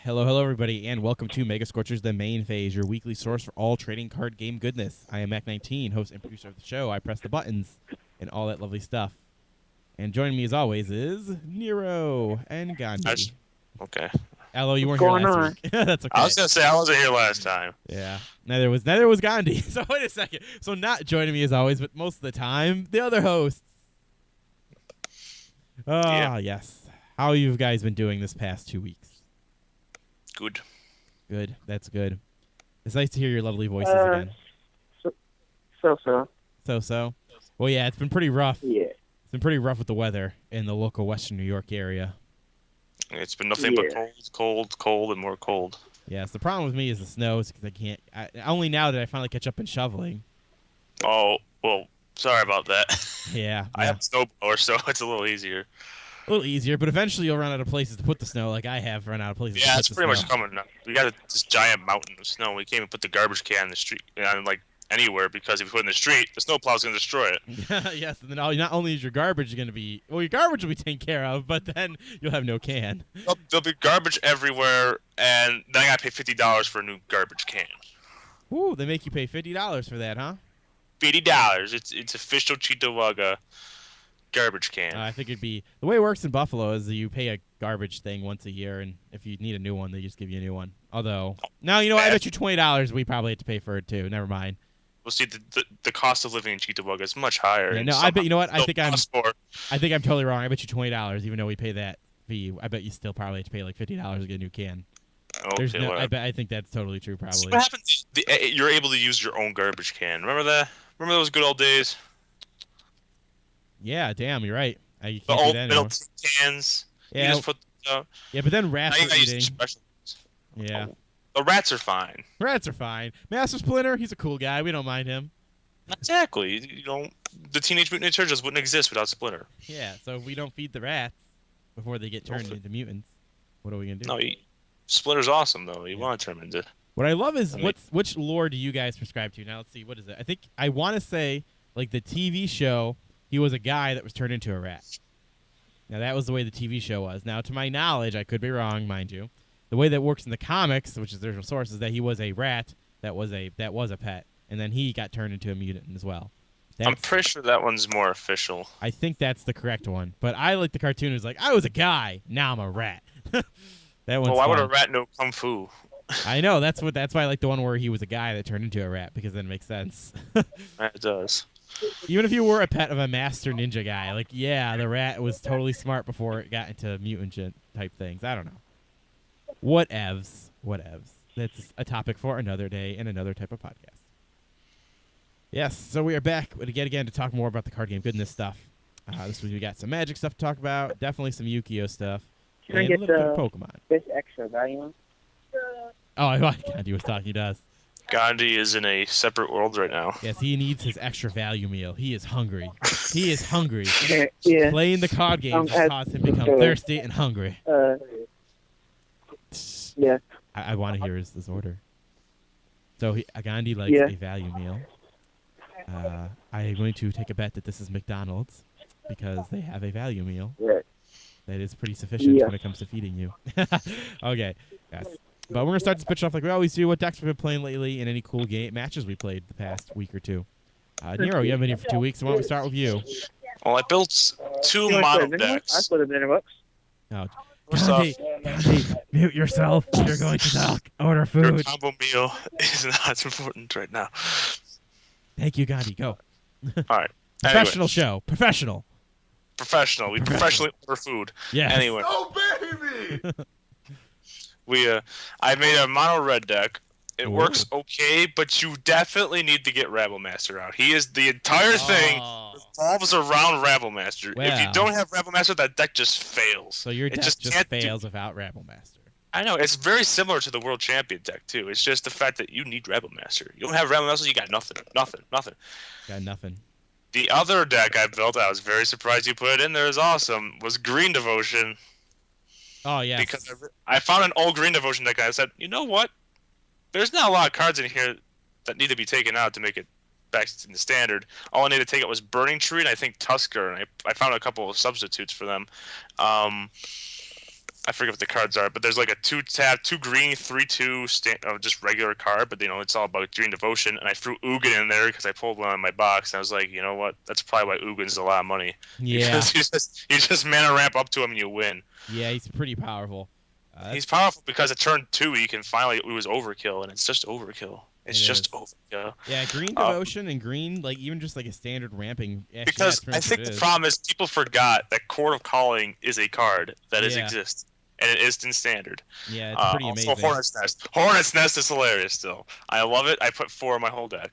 Hello, everybody, and welcome to Mega Scorchers, the main phase, your weekly source for all trading card game goodness. I am Mac19, host and producer of the show. I press the buttons and all that lovely stuff. And joining me, as always, is Nero and Gandhi. Okay. Although you weren't here last week. That's okay. I was going to say I wasn't here last time. Yeah. Neither was Gandhi. So wait a second. So not joining me as always, but most of the time, the other hosts. Yes. How have you guys been doing this past 2 weeks? Good. Good. That's good. It's nice to hear your lovely voices again. So. Well, yeah, it's been pretty rough. Yeah. It's been pretty rough with the weather in the local Western New York area. It's been nothing but cold, and more cold. Yes, the problem with me is the snow, because I can't. Only now did I finally catch up in shoveling. Oh, well, sorry about that. Yeah. I have a snowblower, so it's a little easier. A little easier, but eventually you'll run out of places to put the snow, like I have run out of places to put the snow. Yeah, it's pretty much coming now. We got this giant mountain of snow. We can't even put the garbage can in the street, anywhere, because if you put it in the street, the snowplow's going to destroy it. Yes, and then not only is your garbage going to be... Well, your garbage will be taken care of, but then you'll have no can. There'll be garbage everywhere, and then I got to pay $50 for a new garbage can. Ooh, they make you pay $50 for that, huh? $50. It's official Cheetah garbage can. I think it'd be... The way it works in Buffalo is that you pay a garbage thing once a year, and if you need a new one, they just give you a new one. Although... Now, you know what? I bet you $20 we probably have to pay for it, too. Never mind. Well, see, the cost of living in Cheetah is much higher. Yeah, no, I bet, you know what? I think I'm totally wrong. I bet you $20, even though we pay that fee. I bet you still probably have to pay like $50 to get a new can. Okay, I think that's totally true, probably. So what happens? You're able to use your own garbage can. Remember that? Remember those good old days? Yeah, damn, you're right. You can't the do old that metal cans. Yeah. You just put. Yeah, but then rats are eating. Yeah. The rats are fine. Rats are fine. Master Splinter, he's a cool guy. We don't mind him. Exactly. The Teenage Mutant Ninja Turtles wouldn't exist without Splinter. Yeah, so if we don't feed the rats before they get turned into mutants, what are we going to do? No, Splinter's awesome, though. You want to turn him into... What I love is, which lore do you guys prescribe to? Now, let's see. What is it? I want to say, like, the TV show, he was a guy that was turned into a rat. Now, that was the way the TV show was. Now, to my knowledge, I could be wrong, mind you. The way that works in the comics, which is their source, is that he was a rat that was a pet, and then he got turned into a mutant as well. I'm pretty sure that one's more official. I think that's the correct one, but I like the cartoon. It was like, I was a guy, now I'm a rat. That one's well, why fun. would a rat know kung fu? I know, that's why I like the one where he was a guy that turned into a rat, because then it makes sense. It does. Even if you were a pet of a master ninja guy, like, yeah, the rat was totally smart before it got into mutant type things. I don't know. Whatevs. That's a topic for another day and another type of podcast. Yes, so we are back again to talk more about the card game goodness stuff. This week we got some Magic stuff to talk about, definitely some Yu-Gi-Oh stuff, Can I and get a little bit of Pokemon. This extra value? Oh, Gandhi was talking. He does. Gandhi is in a separate world right now. Yes, he needs his extra value meal. He is hungry. He is hungry. Yeah. Playing the card games has caused him to become thirsty and hungry. Yeah. I want to hear his order. So Gandhi likes a value meal. I am going to take a bet that this is McDonald's because they have a value meal that is pretty sufficient when it comes to feeding you. Okay, yes. But we're going to start this pitch off like we always do. What decks we've been playing lately and any cool matches we played the past week or two. Nero, you haven't been here for 2 weeks, so why don't we start with you? Well, I built two model decks. I put a minute bucks. Oh. Gandhi, mute yourself. You're going to talk. Order food. Your combo meal is not important right now. Thank you, Gandhi. Go. All right. Professional show. Professional. We professionally order food. Yeah. Anyway. Oh, baby! I made a mono red deck. It works okay, but you definitely need to get Rabblemaster out. He is the entire thing revolves around Rabblemaster. Well, if you don't have Rabblemaster, that deck just fails. So your deck just fails without Rabblemaster. I know, it's very similar to the World Champion deck, too. It's just the fact that you need Rebel Master. You don't have Rebel Master, you got nothing. Nothing. Got nothing. The other deck I built, I was very surprised you put it in there, is awesome, was Green Devotion. Oh, yes. Because I found an old Green Devotion deck, and I said, you know what? There's not a lot of cards in here that need to be taken out to make it back in the standard. All I needed to take out was Burning Tree and I think Tusker, and I found a couple of substitutes for them. I forget what the cards are, but there's like a 2-tap, 2 green, 3/2 just regular card, but it's all about Green Devotion, and I threw Ugin in there because I pulled one out of my box, and I was like, you know what? That's probably why Ugin's a lot of money. Yeah. Because you just mana ramp up to him and you win. Yeah, he's pretty powerful. He's powerful because at turn 2 he can finally, it was overkill, and it's just overkill. It's just overkill. Yeah, Green Devotion and Green, like even just like a standard ramping. Actually, because I think the problem is people forgot that Court of Calling is a card that exists. And it is in standard. Yeah, it's pretty amazing. Also, Hornet's Nest. Hornet's Nest is hilarious still. I love it. I put 4 in my whole deck.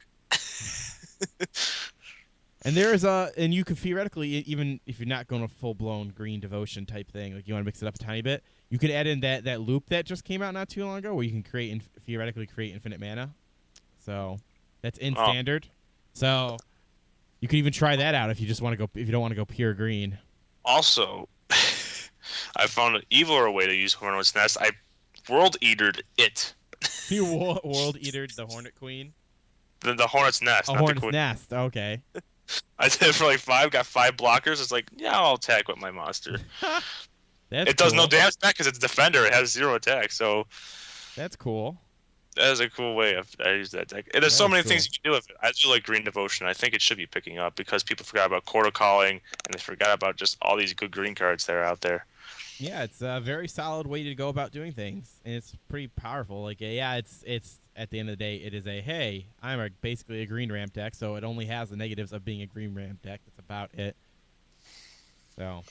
And and you could theoretically, even if you're not going a full-blown Green Devotion type thing, like you want to mix it up a tiny bit, you could add in that loop that just came out not too long ago, where you can theoretically create infinite mana. So that's in standard. So you could even try that out if you just want to go, if you don't want to go pure green. Also, I found an eviler way to use Hornet's Nest. I World Eatered it. You World Eatered the Hornet Queen? The Hornet's Nest. Oh, not Hornet's the Queen. Nest. Okay. I did it for like 5, got 5 blockers. It's like, yeah, I'll attack with my monster. It does no damage back because it's Defender. It has 0 attack, so... That's cool. That is a cool way I use that deck. There's so many things you can do with it. I do like Green Devotion. I think it should be picking up because people forgot about Court of Calling, and they forgot about just all these good green cards that are out there. Yeah, it's a very solid way to go about doing things, and it's pretty powerful. Like, yeah, it's at the end of the day, it is hey, I'm basically a green ramp deck, so it only has the negatives of being a green ramp deck. That's about it. So,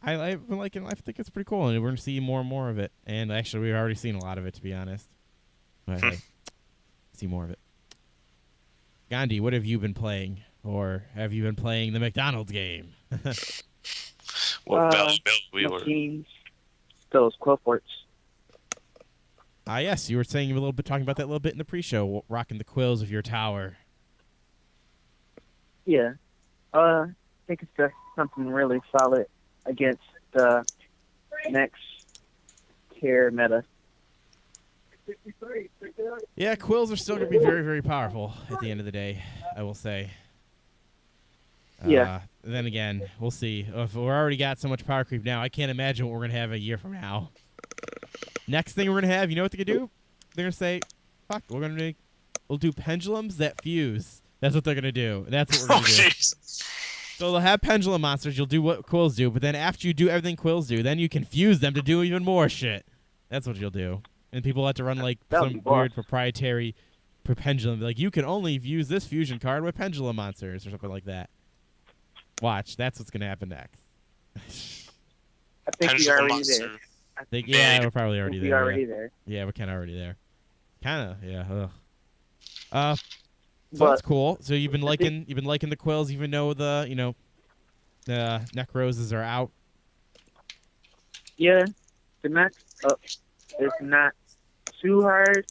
I've been liking. I think it's pretty cool, and we're gonna see more and more of it. And actually, we've already seen a lot of it, to be honest. But hey, see more of it. Gandhi, what have you been playing, or have you been playing the McDonald's game? What Belly we were. Those quill forts. Yes, you were saying you were talking about that a little bit in the pre-show, rocking the quills of your tower. Yeah. I think it's just something really solid against the next tier meta. Yeah, quills are still going to be very, very powerful at the end of the day, I will say. Yeah. Then again, we'll see. If we're already got so much power creep now, I can't imagine what we're going to have a year from now. Next thing we're going to have, you know what they could do? They're going to say, fuck, we'll do pendulums that fuse. That's what they're going to do. That's what we're going to do. Jeez. So they'll have pendulum monsters. You'll do what quills do, but then after you do everything quills do, then you can fuse them to do even more shit. That's what you'll do. And people have to run like some weird proprietary pendulum. Like, you can only use this fusion card with pendulum monsters or something like that. Watch, that's what's going to happen next. I think we're already there. We're probably already there. We're already there. Yeah, we're kind of already there. Kind of, yeah. So that's cool. So you've been liking the quills, even though the Nekrozes are out. Yeah, the next it's not too hard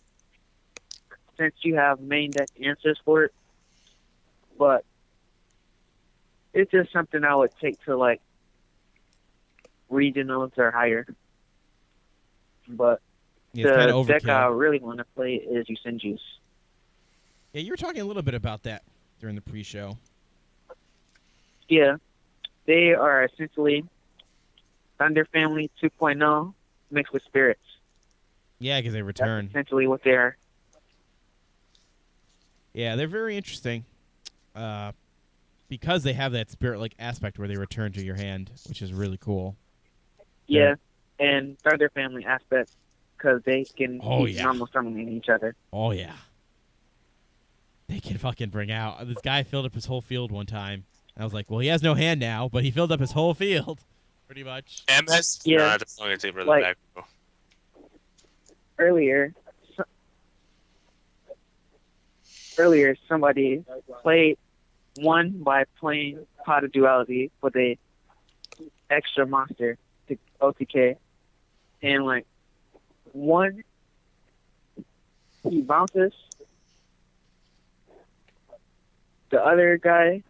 since you have main deck answers for it, but it's just something I would take to like regionals or higher. But the deck I really want to play is Yusenju's. Yeah, you were talking a little bit about that during the pre-show. Yeah, they are essentially Thunder Family 2.0 mixed with spirits. Yeah, because they return. That's essentially what they are. Yeah, they're very interesting. Because they have that spirit-like aspect where they return to your hand, which is really cool. Yeah, and Thunder Family aspect because they can keep normal summoning each other. Oh, yeah. They can fucking bring out. This guy filled up his whole field one time. I was like, well, he has no hand now, but he filled up his whole field, pretty much. MS? Yeah. No, that's only going to take for the back. Earlier, somebody won by playing Pot of Duality with a extra monster to OTK, and like 1, he bounces. The other guy,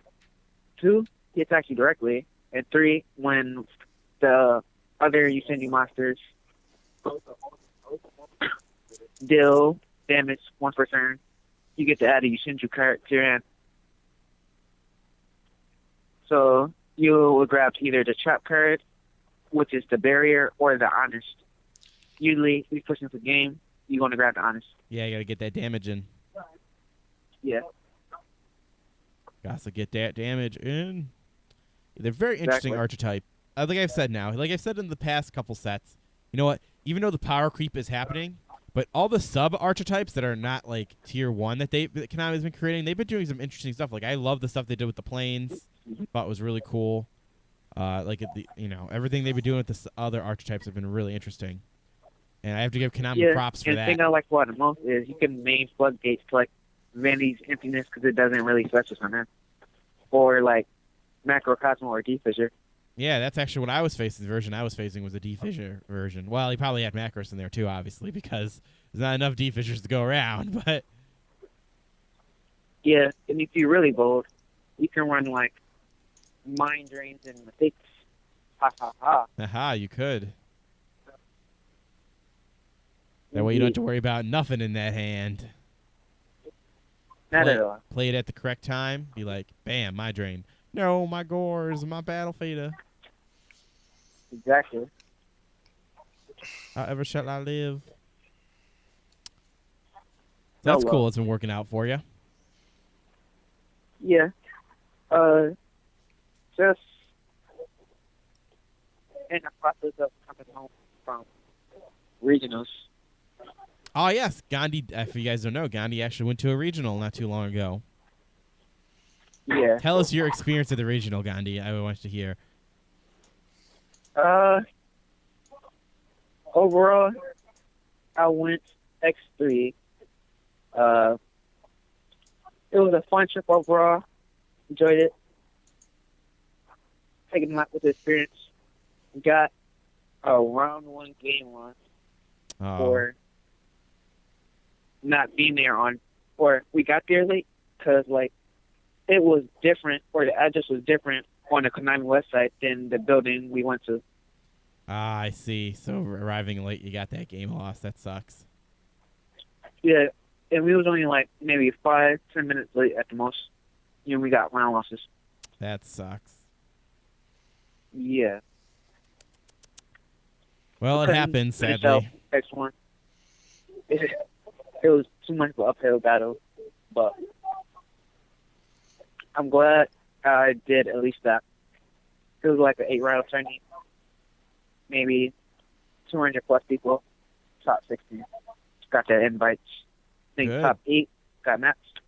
2, he attacks you directly. And 3, when the other Yusenju monsters deal damage once per turn, you get to add a Yusenju card to your hand. So you will grab either the trap card, which is the barrier, or the honest. Usually, if you push into the game, you're going to grab the honest. Yeah, you got to get that damage in. Yeah. Got to get that damage in. They're very interesting archetype. Like I've said now, like I've said in the past couple sets, you know what? Even though the power creep is happening, but all the sub archetypes that are not like tier 1 that Konami's been creating, they've been doing some interesting stuff. Like I love the stuff they did with the planes. Thought was really cool. Like everything they've been doing with the other archetypes have been really interesting. And I have to give Konami props for that. And the thing I like about it most is you can main floodgates to like Vandy's emptiness because it doesn't really fetch us on that. Or like Macrocosmo or D-Fissure. Yeah, that's actually what I was facing. The version I was facing was a D-Fissure version. Well, he probably had Macros in there too, obviously, because there's not enough D-Fissures to go around. But yeah, and if you're really bold, you can run like Mind Drains and Mistakes. Ha ha ha. Aha, you could. That way you don't have to worry about nothing in that hand. Not at all. Play it at the correct time. Be like, bam, my drain. No, my Gores, my Battle Fader. Exactly. However shall I live? So that's cool. It's been working out for you. Yeah. Just in the process of coming home from regionals. Oh, yes. Gandhi, if you guys don't know, Gandhi actually went to a regional not too long ago. Yeah. Tell us your experience at the regional, Gandhi. I want to hear. Overall, I went X3. It was a fun trip overall. Enjoyed it. Taking a lot with the experience. Got a round 1 game on for not being there or we got there late because like it was different, or the address was different on the Konami website than the building we went to. Ah, I see. So arriving late, you got that game lost. That sucks. Yeah, and we was only like maybe 5-10 minutes late at the most. You know, we got round losses. That sucks. Yeah. Well, it happens, sadly. X1. It was too much of an uphill battle, but I'm glad I did at least that. It was like an 8-round tourney. Maybe 200 plus people. Top 60 got their invites. I think Good. Top 8 got matched.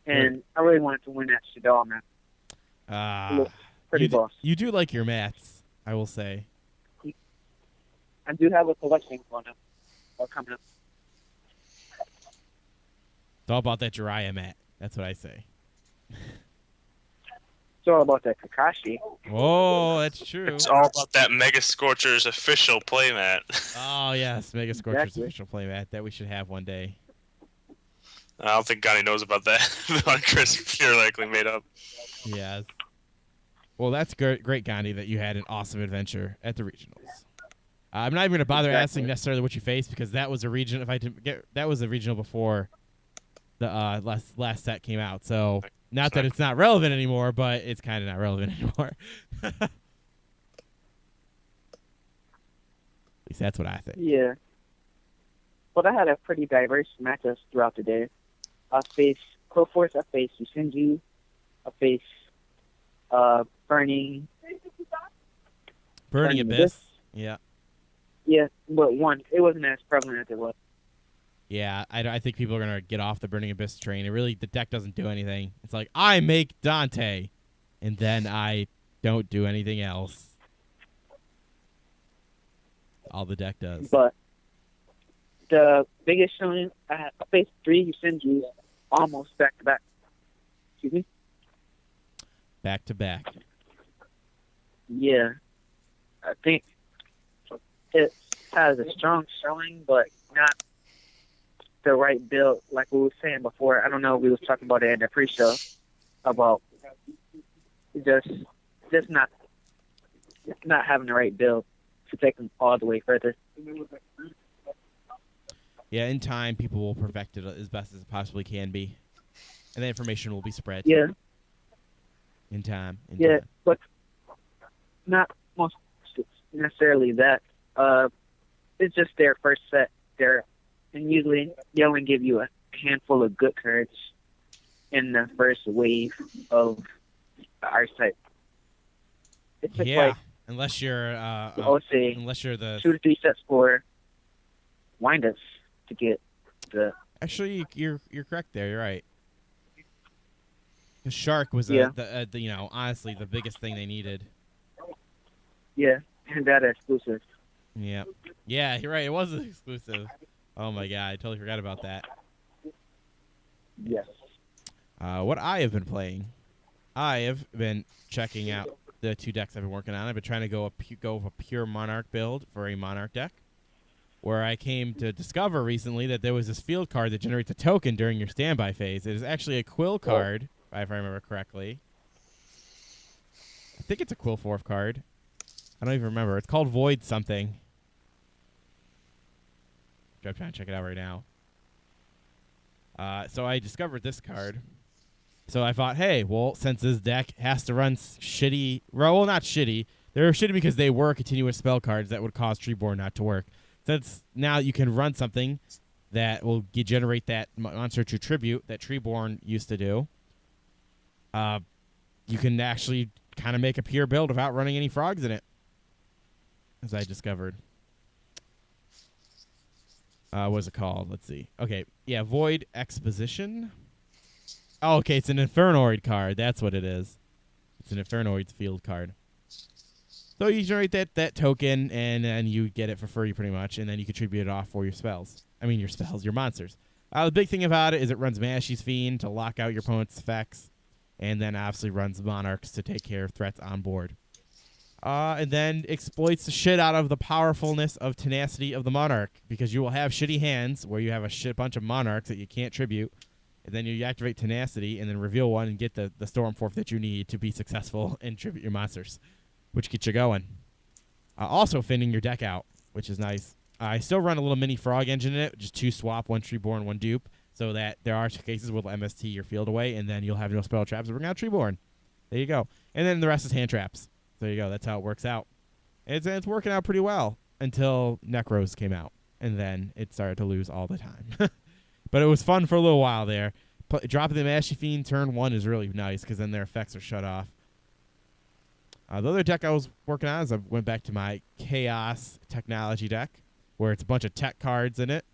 And I really wanted to win that Shadal match. Pretty boss. You do like your mats, I will say. I do have a collection coming up. It's all about that Jiraiya mat. That's what I say. It's all about that Kakashi. Oh, that's true. It's all about that Mega Scorcher's official playmat. Oh, yes. Mega Scorcher's official playmat that we should have one day. I don't think Gandhi knows about that. The one Chris pure likely made up. Yes. Well, that's great, Gandhi, that you had an awesome adventure at the regionals. I'm not even going to bother asking necessarily what you faced because that was a region. That was a regional before the last set came out. So not that it's not relevant anymore, but it's kind of not relevant anymore. At least that's what I think. Yeah. But I had a pretty diverse matchups throughout the day. I faced Coforce, I faced Yusenju, I faced Burning Abyss. Yeah. Yeah, but it wasn't as prevalent as it was. Yeah, I think people are going to get off the Burning Abyss train. The deck doesn't do anything. It's like, I make Dante, and then I don't do anything else. All the deck does. But the biggest showing, I faced 3 Yusenjus almost back-to-back. Excuse me? Back-to-back. Yeah. I think it's has a strong showing, but not the right build. Like we were saying before, I don't know. We was talking about it in the pre-show about just not having the right build to take them all the way further. Yeah, in time, people will perfect it as best as it possibly can be, and the information will be spread. Yeah. In time. Time. But not most necessarily that. It's just their first set there, and usually they only give you a handful of good cards in the first wave of the archetype. It's just like, unless you're unless you're the 2 to 3 sets for wind-ups to get the. Actually, you're correct there. You're right. The Shark was honestly the biggest thing they needed. Yeah, and that exclusive. Yeah, you're right. It was an exclusive. Oh my god, I totally forgot about that. Yes. What I have been playing, I have been checking out the 2 decks I've been working on. I've been trying to go with a pure Monarch build for a Monarch deck, where I came to discover recently that there was this field card that generates a token during your standby phase. It is actually a Quill card, if I remember correctly. I think it's a Quill 4th card. I don't even remember. It's called Void something. I'm trying to check it out right now. So I discovered this card. So I thought, hey, well, since this deck has to run shitty... Well, not shitty. They're shitty because they were continuous spell cards that would cause Treeborn not to work. Since now you can run something that will generate that monster to tribute that Treeborn used to do, you can actually kind of make a pure build without running any frogs in it, as I discovered. What's it called? Let's see. Okay, yeah, Void Exposition. Oh, okay, it's an Infernoid card. That's what it is. It's an Infernoid field card. So you generate that token, and then you get it for free pretty much, and then you contribute it off for your spells. I mean, your monsters. The big thing about it is it runs Mashy's Fiend to lock out your opponent's effects, and then obviously runs Monarchs to take care of threats on board. And then exploits the shit out of the powerfulness of Tenacity of the Monarch, because you will have shitty hands where you have a bunch of Monarchs that you can't tribute, and then you activate Tenacity and then reveal one and get the Stormforth that you need to be successful and tribute your monsters, which gets you going. Also thinning your deck out, which is nice. I still run a little mini frog engine in it, just 2 swap, 1 Treeborn, 1 dupe, so that there are cases where it'll MST your field away, and then you'll have no spell traps and bring out Treeborn. There you go. And then the rest is hand traps. There you go. That's how it works out. It's working out pretty well until Nekroz came out, and then it started to lose all the time. But it was fun for a little while there. Dropping the Mashy Fiend turn 1 is really nice, because then their effects are shut off. The other deck I was working on is I went back to my Chaos Technology deck, where it's a bunch of tech cards in it.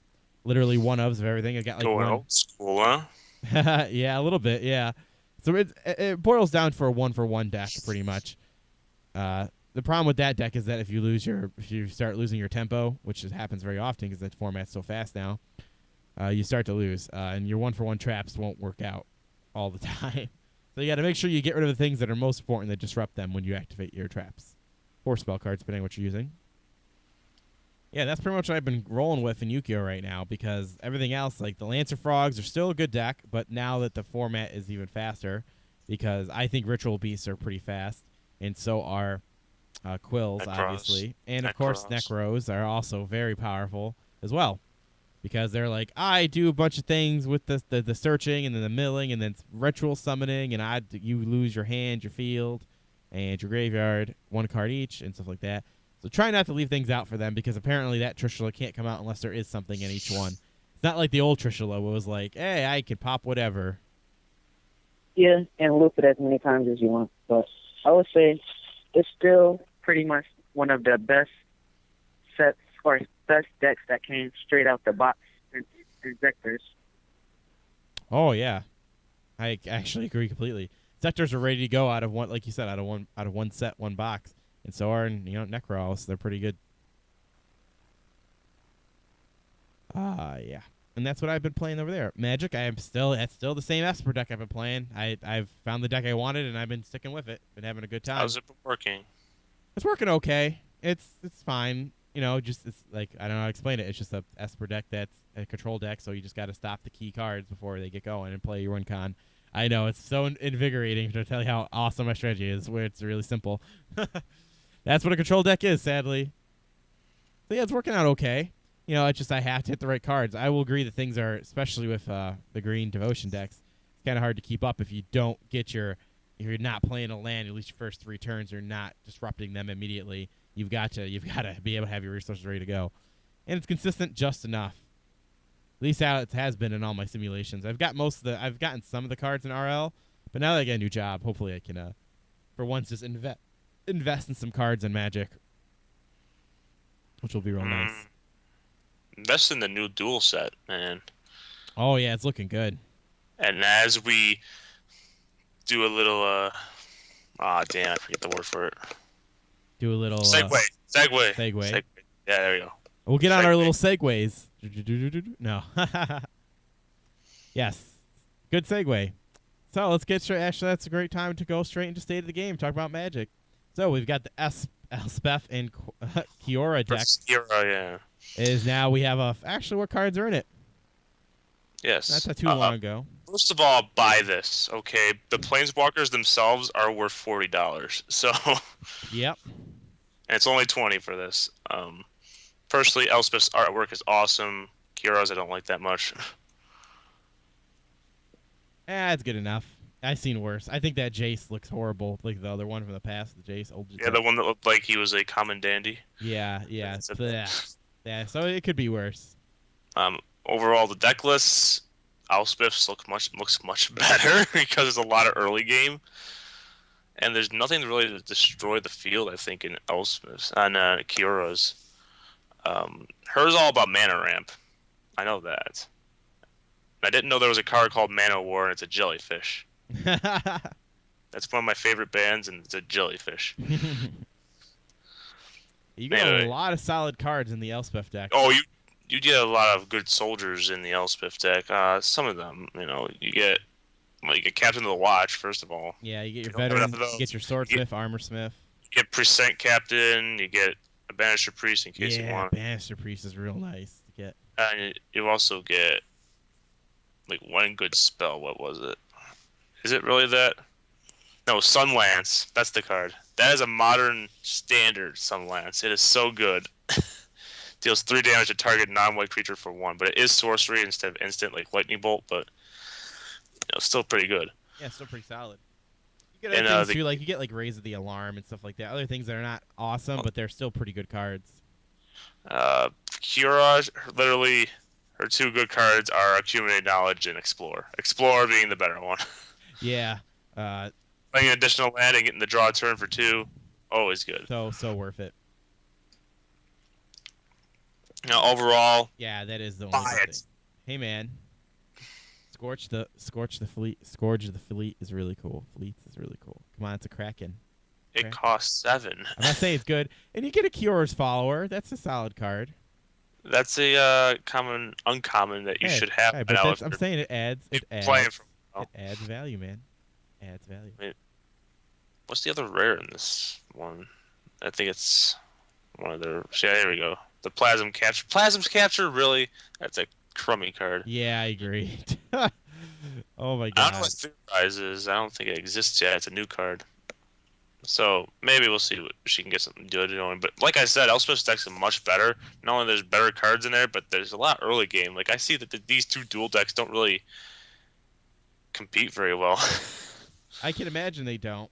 Literally one-ofs of everything. I got like one. Cool, huh? Yeah, a little bit, yeah. So it boils down for a 1-for-1 deck, pretty much. The problem with that deck is that if you start losing your tempo, which happens very often because the format's so fast now, you start to lose, and your 1-for-1 traps won't work out all the time. So you got to make sure you get rid of the things that are most important that disrupt them when you activate your traps. Or spell cards, depending on what you're using. Yeah, that's pretty much what I've been rolling with in Yu-Gi-Oh! Right now, because everything else, like the Lancer Frogs, are still a good deck, but now that the format is even faster, because I think Ritual Beasts are pretty fast, and so are Quills, Nekroz. Obviously. And, of course, Nekroz are also very powerful as well. Because they're like, I do a bunch of things with the searching and then the milling and then ritual summoning, and you lose your hand, your field, and your graveyard, 1 card each, and stuff like that. So try not to leave things out for them, because apparently that Trishula can't come out unless there is something in each one. It's not like the old Trishula where it was like, hey, I can pop whatever. Yeah, and loop it as many times as you want. But I would say it's still pretty much one of the best sets or best decks that came straight out the box in Vectors. Oh yeah, I actually agree completely. Sectors are ready to go out of one, like you said, out of one set, 1 box, and so are Nekroz. They're pretty good. Yeah, and that's what I've been playing over there. Magic, that's still the same Esper deck I've been playing. I've found the deck I wanted, and I've been sticking with it. Been having a good time. How's it been working? It's working okay. It's fine. just it's like I don't know how to explain it. It's just a Esper deck that's a control deck, so you just got to stop the key cards before they get going and play your one con. I know it's so invigorating to tell you how awesome my strategy is, where it's really simple. That's what a control deck is, sadly. So yeah, it's working out okay. It's just I have to hit the right cards. I will agree that things are, especially with the green devotion decks, it's kind of hard to keep up if you don't get if you're not playing a land at least your first 3 turns, you're not disrupting them immediately. You've got to be able to have your resources ready to go, and it's consistent just enough. At least how it has been in all my simulations. I've gotten some of the cards in RL, but now that I get a new job, hopefully I can, for once, just invest in some cards in Magic, which will be real nice. Invest in the new duel set, man. Oh yeah, it's looking good. And as we do a little, I forget the word for it. Do a little segue. Yeah, there we go. We'll get on our little segues. No. Yes. Good segue. So let's get straight. Actually, that's a great time to go straight into State of the Game. Talk about Magic. So we've got the Elspeth and Kiora deck. Kiora, yeah. Now we have actually what cards are in it? Yes. That's not too long ago. First of all, buy this, okay? The Planeswalkers themselves are worth $40. So. Yep. And it's only $20 for this. Personally, Elspeth's artwork is awesome. Kiora's I don't like that much. It's good enough. I've seen worse. I think that Jace looks horrible, like the other one from the past, the Jace. The one that looked like he was a common dandy. Yeah. Yeah, so it could be worse. Overall, the deck lists, Elspeth's looks much better because there's a lot of early game. And there's nothing really to destroy the field, I think, in Elspeth's and Kiora's. Hers all about mana ramp. I know that. I didn't know there was a card called Mana War, and it's a jellyfish. That's one of my favorite bands, and it's a jellyfish. You got a lot of solid cards in the Elspeth deck. Oh, you get a lot of good soldiers in the Elspeth deck. Some of them, you get Captain of the Watch, first of all. Yeah, you get your veteran, you get your swordsmith, armorsmith. You get Present Captain, you get a Banisher Priest in case you want. Yeah, Banisher Priest is real nice to get. And you also get, one good spell. What was it? Is it really that? No, Sunlance. That's the card. That is a modern standard Sunlance. It is so good. Deals 3 damage to target non-white creature for 1, but it is sorcery instead of instant, like Lightning Bolt, but still pretty good. Yeah, still pretty solid. You get other things too, you get Raise of the Alarm and stuff like that. Other things that are not awesome, but they're still pretty good cards. Kiora, literally, her 2 good cards are Accumulate Knowledge and Explore. Explore being the better one. Yeah. Playing an additional land and getting the draw turn for 2, always good. So worth it. Now, overall, yeah, that is the only thing. Hey, man. Scourge the Fleet is really cool. Fleets is really cool. Come on, it's a Kraken. It costs 7. I'm not saying it's good. And you get a Kiora's Follower. That's a solid card. That's a uncommon that you should have. But I'm saying it adds value, man. Adds value. Wait, what's the other rare in this one? I think it's one of their. Yeah, there we go. The Plasm Catcher. Plasm's Catcher, really? That's a crummy card. Yeah, I agree. Oh my god. I don't know what Theorize is. I don't think it exists yet. It's a new card. So maybe we'll see what she can get something good going. But like I said, Elspeth's deck's much better. Not only there's better cards in there, but there's a lot early game. I see that these 2 dual decks don't really compete very well. I can imagine they don't.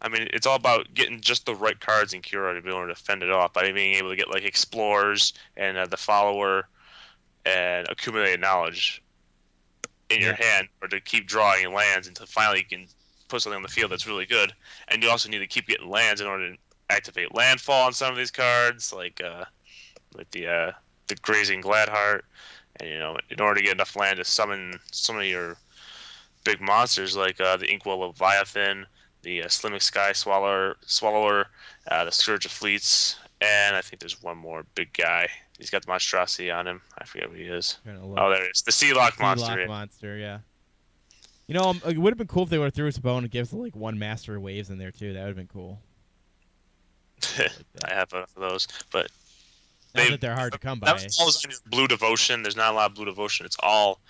I mean, it's all about getting just the right cards in Kiora to be able to fend it off by being able to get Explorers and the Follower and Accumulated Knowledge in your hand, or to keep drawing lands until finally you can put something on the field that's really good. And you also need to keep getting lands in order to activate Landfall on some of these cards, with the Grazing Gladheart, and in order to get enough land to summon some of your big monsters the Inkwell Leviathan, the Slimming Sky Swallower, the Scourge of Fleets, and I think there's one more big guy. He's got the monstrosity on him. I forget what he is. Oh, there it is. The Sealock Monster. Sealock Monster, yeah. It would have been cool if they would have threw us a bone and gives us one Master Waves in there too. That would have been cool. I have enough of those, but Not that they're hard to come that by. falls under blue devotion. There's not a lot of blue devotion. It's all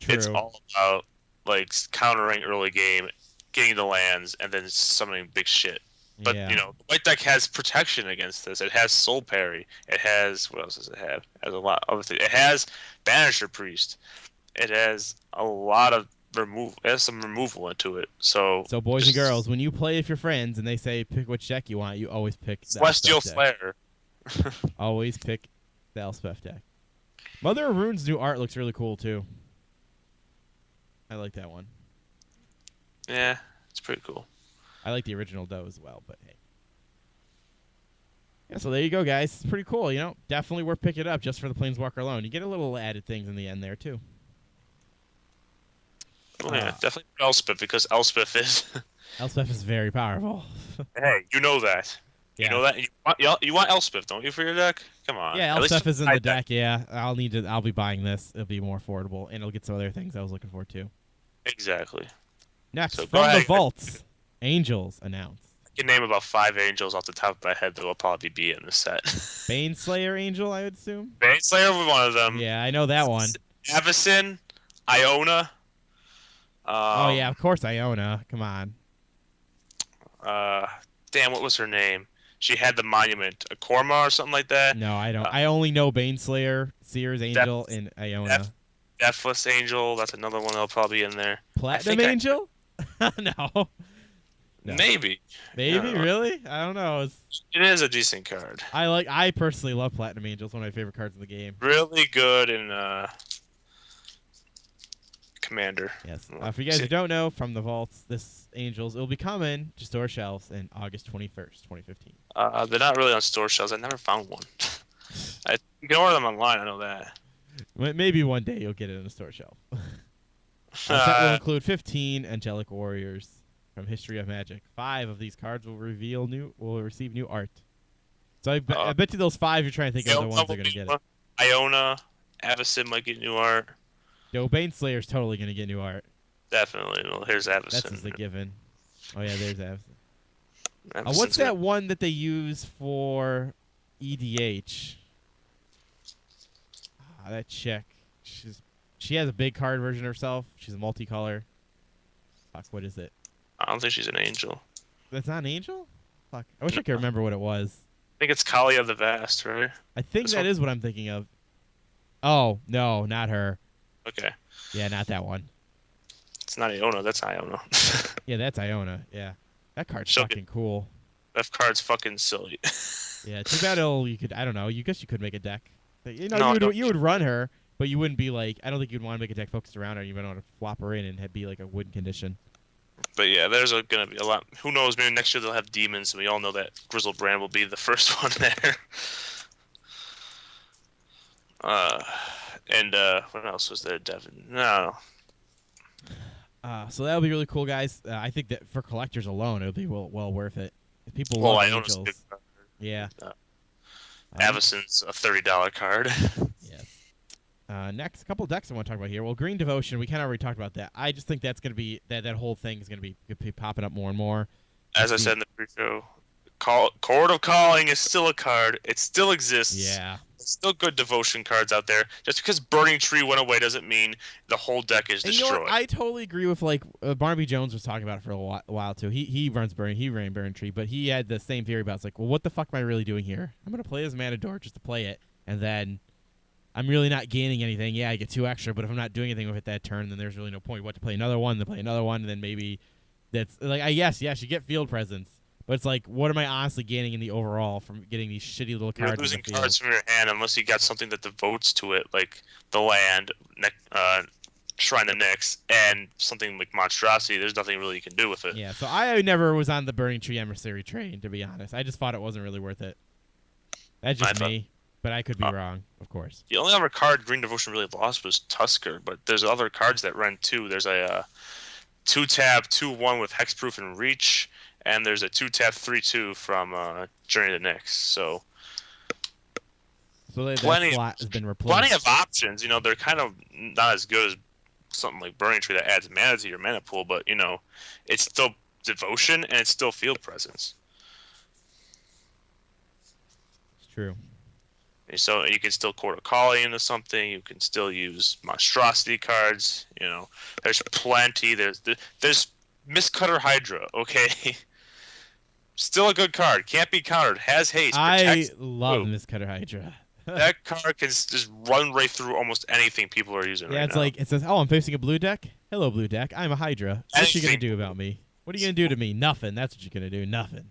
about like countering early game, getting the lands, and then summoning big shit. But Yeah. you know, the white deck has protection against this. It has soul parry. It has what else does it have? It has a lot of other things. It has Banisher Priest. It has a lot of removal. It has some removal into it. So boys and girls, when you play with your friends and they say pick which deck you want, you always pick the Celestial Elspeth Flare. Always pick the Elspeth deck. Mother of Rune's new art looks really cool too. I like that one. Yeah, it's pretty cool. I like the original though as well, but hey. Yeah, so there you go, guys. It's pretty cool, you know. Definitely worth picking it up just for the Planeswalker alone. You get a little added things in the end there too. Oh yeah, definitely Elspeth because Elspeth is Elspeth is very powerful. Hey, you know that. You know that. You want Elspeth, don't you, for your deck? Come on. Yeah, Elspeth is in the deck. Yeah, I'll be buying this. It'll be more affordable, and it'll get some other things I was looking for too. Exactly. Next, so from the vaults, Angels announced. I can name about 5 angels off the top of my head that will probably be in the set. Baneslayer Angel, I would assume. Baneslayer was one of them. Yeah, I know that one. Avacyn, Iona. Oh yeah, of course Iona. Come on. Damn, what was her name? She had the monument, a Korma or something like that. No, I don't. I only know Baneslayer, Seer's Angel, and Iona. Deathless Angel, that's another one that'll probably be in there. Platinum Angel? No. Maybe. Maybe, really? I don't know. It is a decent card. I personally love Platinum Angel. It's one of my favorite cards in the game. Really good in Commander. Yes. For you guys who don't know, from the vaults, this Angels, it will be coming to store shelves in August 21st, 2015. They're not really on store shelves. I never found one. You can order them online. I know that. Maybe one day you'll get it in a store shelf. That will include 15 Angelic Warriors from History of Magic. 5 of these cards will receive new art. So I bet you those 5 you're trying to think of the ones that are going to get it. Iona, Avacyn might get new art. Yo, Baneslayer's totally going to get new art. Definitely. Well, here's Avacyn. That's just a given. Oh, yeah, there's Avacyn. What's that one that they use for EDH? That chick. She has a big card version of herself. She's a multicolor. Fuck, what is it? I don't think she's an angel. That's not an angel? Fuck. I wish I could remember what it was. I think it's Kalia the Vast, right? I think that is what I'm thinking of. Oh, no, not her. Okay. Yeah, not that one. It's not Iona, that's Iona. Yeah, that's Iona, yeah. That card's fucking cool. That card's fucking silly. Yeah, too bad I don't know, you guess you could make a deck. You know, you would run her, but you wouldn't be like, I don't think you'd want to make a deck focused around her. You would want to flop her in and be like a win condition. But yeah, there's going to be a lot. Who knows, maybe next year they'll have demons, and we all know that Grizzled Brand will be the first one there. And what else was there, Devin? No. So that'll be really cool, guys. I think that for collectors alone, it'll be well worth it. If people love Angels. Yeah. Avacyn's a $30 card. Yes. Next, a couple decks I want to talk about here. Well, Green Devotion, we kind of already talked about that. I just think that's going to be that whole thing is going to be popping up more and more. As I said in the pre-show, Court of Calling is still a card. It still exists. Yeah. There's still good devotion cards out there. Just because Burning Tree went away doesn't mean the whole deck is destroyed. You know what? I totally agree with Barnaby Jones was talking about it for a while too. He ran Burning Tree, but he had the same theory about it's like, well, what the fuck am I really doing here? I'm gonna play as Matador just to play it, and then I'm really not gaining anything. Yeah, I get 2 extra, but if I'm not doing anything with it that turn, then there's really no point. What to play another one, then play another one, and then maybe that's like yes, you get field presence. But it's like, what am I honestly gaining in the overall from getting these shitty little cards? You're losing cards from your hand unless you got something that devotes to it, like the land, Shrine of Nyx, and something like Monstrosity. There's nothing really you can do with it. Yeah, so I never was on the Burning Tree Emissary train, to be honest. I just thought it wasn't really worth it. That's just me, but I could be wrong, of course. The only other card Green Devotion really lost was Tusker, but there's other cards that run too. There's a 2-tap, 2/1 with Hexproof and Reach. And there's a 2-tap 3/2 from Journey to Nyx. So that slot has been replaced. Plenty of options. You know, they're kind of not as good as something like Burning Tree that adds mana to your mana pool, but you know, it's still devotion and it's still field presence. It's true. And so you can still court a collie into something. You can still use monstrosity cards. There's plenty. There's Miscutter Hydra. Okay, still a good card. Can't be countered. Has haste. I Protects. love Miscutter Hydra. That card can just run right through almost anything people are using Yeah, right it's now. like it says, "Oh, I'm facing a blue deck. Hello, blue deck. I'm a Hydra. What you gonna do about me? What are you gonna do to me? Nothing. That's what you're gonna do. Nothing.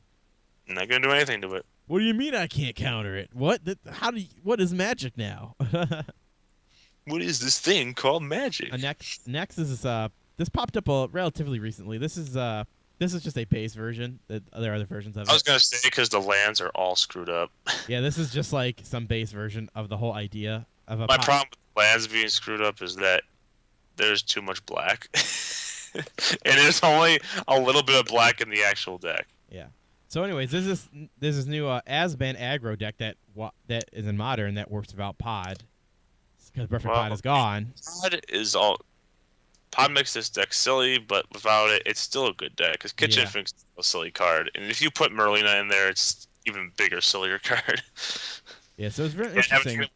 I'm not gonna do anything to it. What do you mean I can't counter it? What? What is magic now? What is this thing called magic? Next is this popped up relatively recently. This is just a base version. There are other versions of it. I was gonna say because the lands are all screwed up. Yeah, this is just like some base version of the whole idea of a. My problem with the lands being screwed up is that there's too much black, and there's only a little bit of black in the actual deck. Yeah. So, anyways, there's this new Asban aggro deck that is in Modern that works without Pod because Perfect Pod is gone. Pod makes this deck silly, but without it, it's still a good deck because Kitchen Fink's a silly card, and if you put Merlina in there, it's even bigger, sillier card. Yeah, so it's very interesting.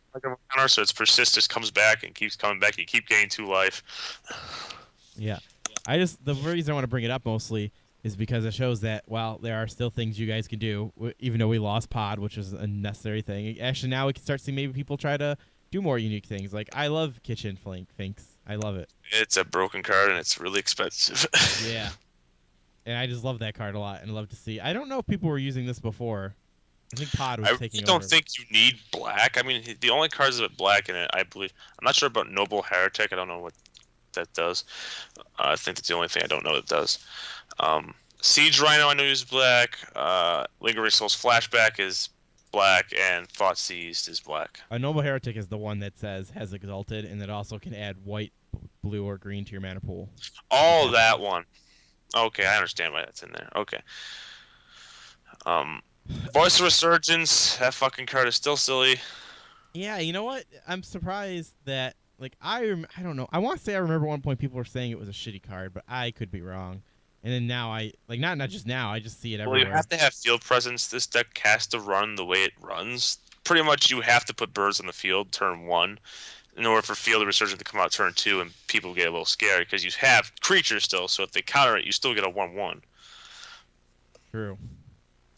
So its persistence comes back and keeps coming back. You keep gaining 2 life. Yeah, the reason I want to bring it up mostly is because it shows that while there are still things you guys can do, even though we lost Pod, which is a necessary thing. Actually, now we can start seeing maybe people try to do more unique things. Like I love Kitchen Finks. I love it. It's a broken card and it's really expensive. Yeah, and I just love that card a lot and love to see. I don't know if people were using this before. I think Pod was taking over. I don't think you need black. I mean, the only cards with black in it, I believe. I'm not sure about Noble Heretic. I don't know what that does. I think that's the only thing I don't know that does. Siege Rhino I know uses black. Lingering Souls Flashback is black, and Thought Seized is black. A Noble Heretic is the one that has Exalted, and that also can add white, blue, or green to your mana pool. Oh, okay. That one. Okay, I understand why that's in there. Okay. Voice of Resurgence, that fucking card is still silly. Yeah, you know what? I'm surprised that, like, I don't know. I want to say I remember at one point people were saying it was a shitty card, but I could be wrong. And then now not just now, I just see it everywhere. Well, you have to have field presence. This deck has to run the way it runs. Pretty much you have to put birds on the field turn 1 in order for Field of Resurgence to come out turn 2 and people get a little scared because you have creatures still, so if they counter it, you still get a 1/1. True.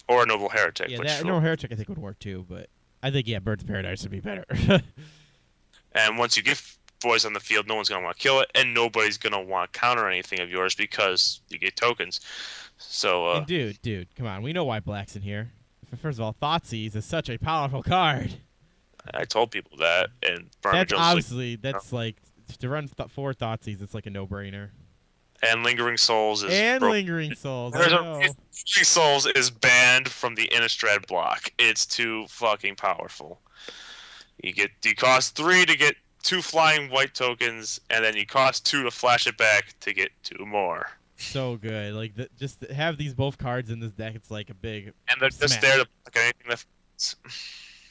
Or a Noble Heretic. Yeah, Noble Heretic I think would work too, but I think, Birds of Paradise would be better. And once you get Voice on the field, no one's going to want to kill it, and nobody's going to want to counter anything of yours because you get tokens. So, and dude, come on. We know why Black's in here. First of all, Thoughtseize is such a powerful card. I told people that, and that's obviously, like, to run 4 Thoughtseize, it's like a no-brainer. And Lingering Souls is Lingering Souls. Lingering Souls is banned from the Innistrad block. It's too fucking powerful. You cost 3 to get 2 flying white tokens, and then you cost 2 to flash it back to get 2 more. So good. Like just to have these both cards in this deck, it's like a big. And they're just there to block anything that.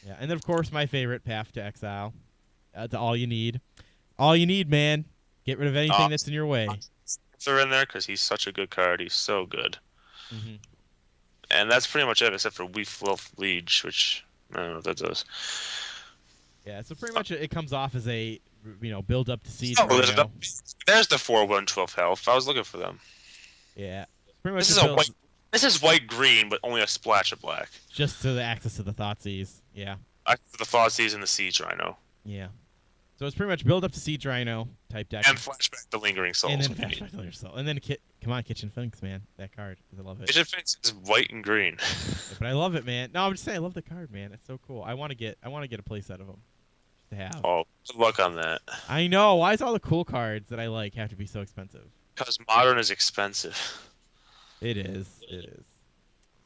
Yeah, and then of course my favorite, Path to Exile. To all you need. All you need, man. Get rid of anything that's in your way. They're in there because he's such a good card. He's so good. Mm-hmm. And that's pretty much it, except for Weefwolf Liege, which I don't know what that does. Yeah, so pretty much it comes off as a build up to siege. There's the 4/1 12 health. I was looking for them. Yeah, pretty much. This is white green, but only a splash of black. Just to the access to the Thoughtseize. Yeah. Access to the Thoughtseize and the Siege Rhino. Yeah. So it's pretty much build up to Siege Rhino type deck. And flashback the Lingering Souls. And then flashback the Lingering Souls. And then come on, Kitchen Finks, man. That card. I love it. Kitchen Finks is white and green. Yeah, but I love it, man. No, I'm just saying I love the card, man. It's so cool. I want to get a play set of them. To have. Oh, good luck on that. I know. Why is all the cool cards that I like have to be so expensive? Because Modern is expensive. It is.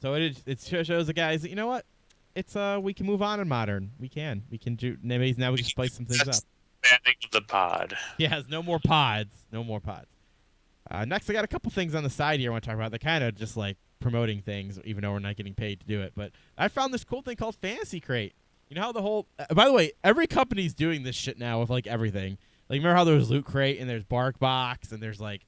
So it shows the guys that, you know what? It's we can move on in Modern. We can do maybe now we can spice some things up. Banning of the pod. Yes, no more pods. Next, I got a couple things on the side here I want to talk about. They're kind of just like promoting things, even though we're not getting paid to do it. But I found this cool thing called Fantasy Crate. You know how the whole... by the way, every company's doing this shit now with, like, everything. Like, remember how there was Loot Crate, and there's Bark Box, and there's, like,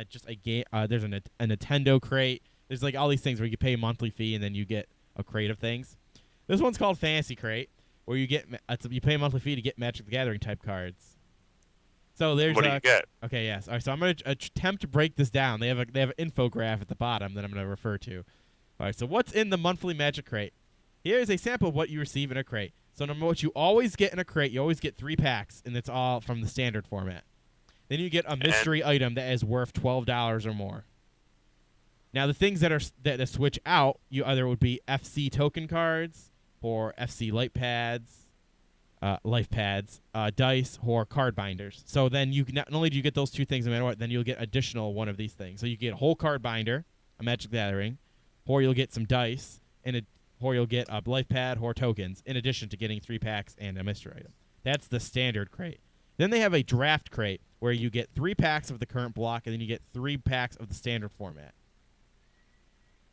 just a game... there's a Nintendo Crate. There's, like, all these things where you pay a monthly fee, and then you get a crate of things. This one's called Fantasy Crate. where you get you pay a monthly fee to get Magic the Gathering type cards. So there's what do you get? Okay, yes. All right, so I'm going to attempt to break this down. They have an infograph at the bottom that I'm going to refer to. All right, so what's in the monthly Magic crate? Here is a sample of what you receive in a crate. So number what you always get in a crate, you always get 3 packs, and it's all from the standard format. Then you get a mystery item that is worth $12 or more. Now the things that switch out, you either would be FC token cards or FC life pads, dice, or card binders. So then you not only do you get those 2 things no matter what, then you'll get additional one of these things. So you get a whole card binder, a Magic the Gathering, or you'll get some dice, or you'll get a life pad or tokens in addition to getting 3 packs and a mystery item. That's the standard crate. Then they have a draft crate where you get 3 packs of the current block, and then you get 3 packs of the standard format.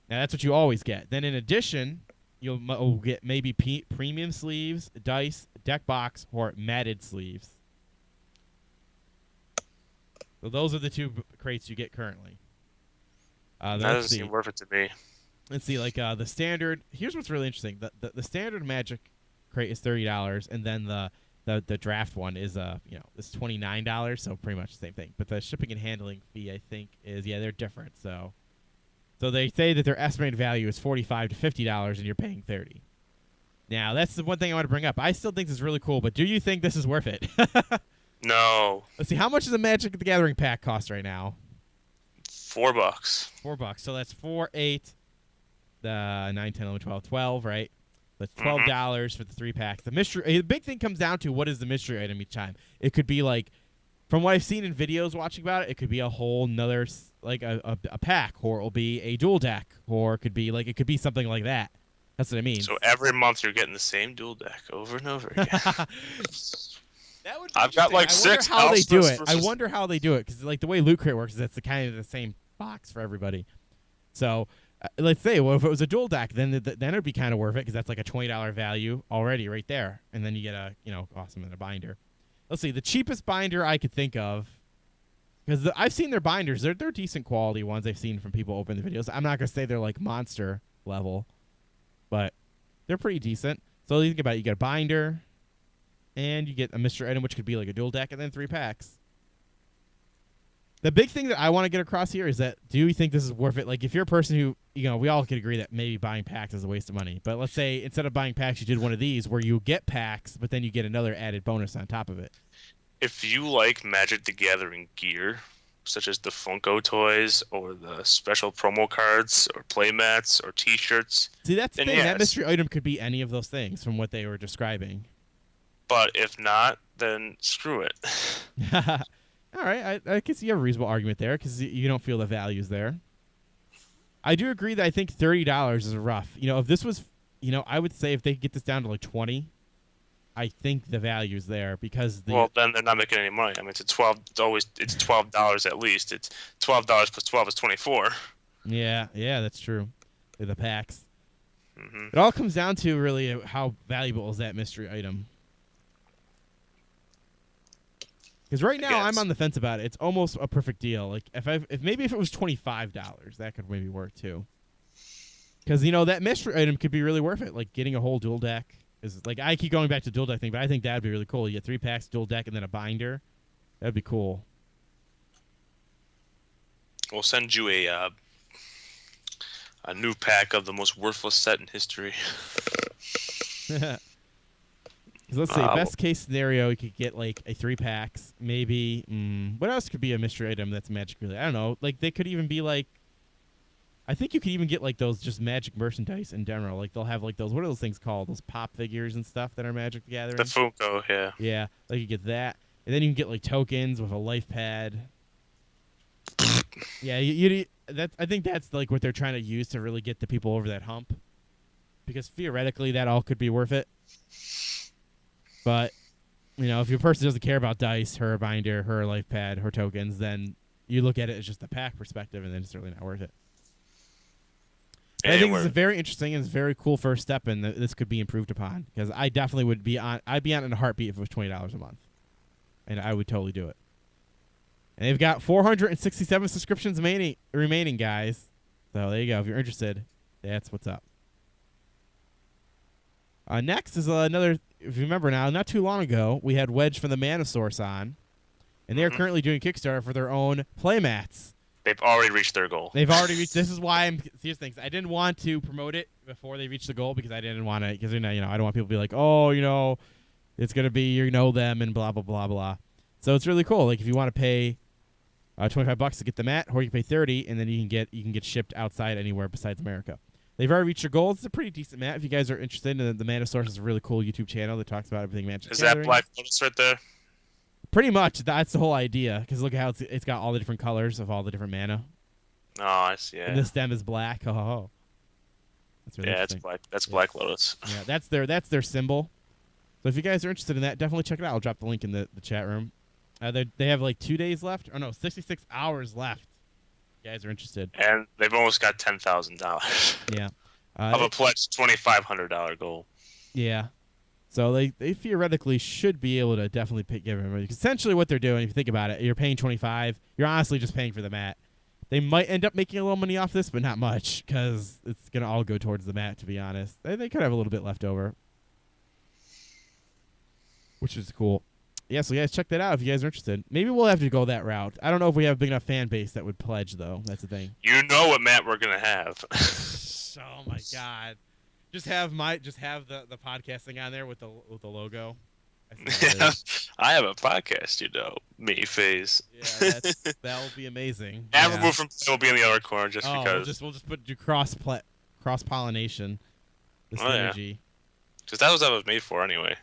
Now that's what you always get. Then in addition, you'll get maybe premium sleeves, dice, deck box, or matted sleeves. So those are the 2 crates you get currently. That doesn't seem worth it to me. Let's see, like the standard. Here's what's really interesting: the standard Magic crate is $30, and then the draft one is it's $29, so pretty much the same thing. But the shipping and handling fee, I think, is they're different. So they say that their estimated value is $45 to $50, and you're paying $30. Now that's the one thing I want to bring up. I still think this is really cool, but do you think this is worth it? No. Let's see, how much does a Magic the Gathering pack cost right now? $4. $4. So that's 4, 8, 9, 10, 11, 12, 12, right? That's $12 for the 3 packs. The big thing comes down to what is the mystery item each time. It could be like, from what I've seen in videos watching about it, it could be a whole nother like a pack, or it'll be a dual deck, or it could be something like that. That's what I mean. So every month you're getting the same dual deck over and over again. That would be I've got like 6. I wonder how they do it. I wonder how they do it, because like the way Loot Crate works is it's kind of the same box for everybody. So let's say, well, if it was a dual deck, then it'd be kind of worth it, because that's like a $20 value already right there, and then you get a awesome and a binder. Let's see, the cheapest binder I could think of, because I've seen their binders. They're decent quality ones I've seen from people open the videos. I'm not gonna say they're like monster level, but they're pretty decent. So you think about it, you get a binder, and you get a mystery item, which could be like a dual deck, and then 3 packs. The big thing that I want to get across here is that, do you think this is worth it? Like, if you're a person who, we all could agree that maybe buying packs is a waste of money. But let's say instead of buying packs, you did one of these where you get packs, but then you get another added bonus on top of it. If you like Magic the Gathering gear, such as the Funko toys or the special promo cards or playmats or T-shirts. See, that's the thing. Yes. That mystery item could be any of those things from what they were describing. But if not, then screw it. All right, I can see you have a reasonable argument there, because you don't feel the value's there. I do agree that I think $30 is rough. If this was, I would say if they could get this down to like 20, I think the value's there, because well, then they're not making any money. I mean, it's $12 at least. It's $12 plus 12 is 24. Yeah, that's true. The packs. Mm-hmm. It all comes down to really how valuable is that mystery item. Because right now I'm on the fence about it. It's almost a perfect deal. Like if it was $25, that could maybe work too. Because that mystery item could be really worth it. Like getting a whole dual deck is like, I keep going back to dual deck thing, but I think that'd be really cool. You get 3 packs, dual deck, and then a binder. That'd be cool. We'll send you a new pack of the most worthless set in history. Let's say best case scenario, you could get like a 3 packs, maybe. What else could be a mystery item that's Magic related? I don't know. Like they could even be like, I think you could even get like those just Magic merchandise in general. Like they'll have like those, what are those things called? Those pop figures and stuff that are Magic the Gathering. The Funko, yeah. Yeah, like you get that, and then you can get like tokens with a life pad. Yeah, I think that's like what they're trying to use to really get the people over that hump, because theoretically that all could be worth it. But, if your person doesn't care about dice, her binder, her life pad, her tokens, then you look at it as just a pack perspective, and then it's really not worth it. I think this is very interesting and it's a very cool first step, and this could be improved upon, because I definitely would be on. I'd be on in a heartbeat if it was $20 a month, and I would totally do it. And they've got 467 subscriptions remaining, guys. So there you go. If you're interested, that's what's up. Next is another if you remember now, not too long ago, we had Wedge from the Mana Source on, and they're currently doing Kickstarter for their own playmats. They've already reached their goal. They've already reached. This is why I'm. Here's things. I didn't want to promote it before they reached the goal because I didn't want to. Because I don't want people to be like, oh, it's gonna be them and blah blah blah blah. So it's really cool. Like if you want to pay $25 to get the mat, or you can pay $30, and then you can get shipped outside anywhere besides America. They've already reached their goals. It's a pretty decent mat. If you guys are interested in the Mana Source, is a really cool YouTube channel that talks about everything Magic. Is that Black Lotus right there? Pretty much. That's the whole idea. Because look at how it's got all the different colors of all the different mana. Oh, I see. Yeah. And the stem is black. Oh. That's really it's black. That's Black Lotus. Yeah, that's their symbol. So if you guys are interested in that, definitely check it out. I'll drop the link in the chat room. They have like 2 days left. Or no, 66 hours left. If you guys are interested. And they've almost got $10,000. Yeah. Of a pledged $2,500 goal. Yeah. So they theoretically should be able to definitely give everybody. Essentially what they're doing, if you think about it, you're paying $25. You're honestly just paying for the mat. They might end up making a little money off this, but not much, because it's going to all go towards the mat, to be honest. They could have a little bit left over, which is cool. Yeah, so guys, check that out if you guys are interested. Maybe we'll have to go that route. I don't know if we have a big enough fan base that would pledge, though. That's the thing. You know what mat we're going to have. Oh, my God. Just have the podcasting on there with the logo. I have a podcast, me phase. Yeah, that will be amazing. Remove from will be in the other corner because we'll just do cross pollination. The synergy. Because that was made for anyway.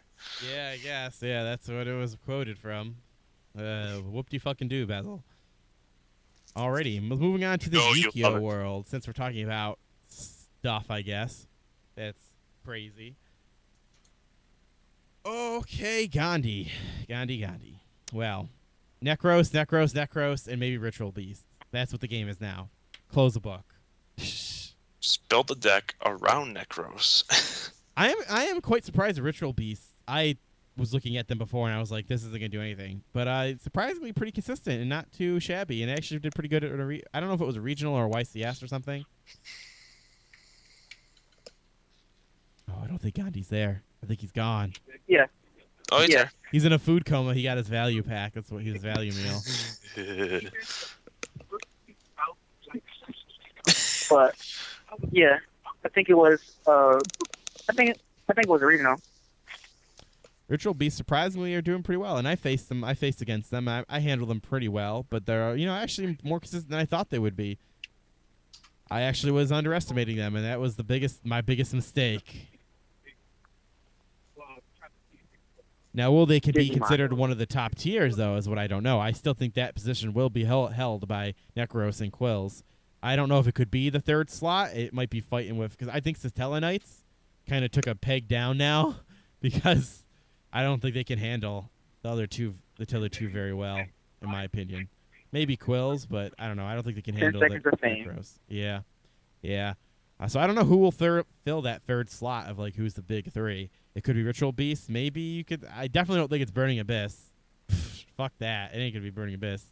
Yeah, I guess. Yeah, that's what it was quoted from. Whoop-de-fucking-do, Basil. Alrighty, moving on to the Yu-Gi-Oh world, since we're talking about stuff, I guess. That's crazy. Okay, Gandhi. Well, Nekroz, and maybe Ritual Beast. That's what the game is now. Close the book. Just build the deck around Nekroz. I am quite surprised at Ritual Beast. I was looking at them before, and I was like, this isn't going to do anything. But surprisingly pretty consistent and not too shabby, and actually did pretty good at I don't know if it was a regional or a YCS or something. Oh, I don't think Gandhi's there. I think he's gone. Yeah. Oh, he's there. He's in a food coma. He got his value pack. That's what his value meal. But yeah, I think it was. I think it was regional. Ritual Beasts surprisingly are doing pretty well, and I faced against them. I handled them pretty well, but they're actually more consistent than I thought they would be. I actually was underestimating them, and that was my biggest mistake. Now, will they be considered one of the top tiers, though, is what I don't know. I still think that position will be held by Nekroz and Quills. I don't know if it could be the third slot. It might be fighting with, because I think Satella Knights kind of took a peg down now, because I don't think they can handle the other two very well, in my opinion. Maybe Quills, but I don't know. I don't think they can handle the Nekroz. Yeah. So I don't know who will fill that third slot of who's the big three. It could be Ritual Beast. Maybe you could. I definitely don't think it's Burning Abyss. Fuck that. It ain't gonna be Burning Abyss.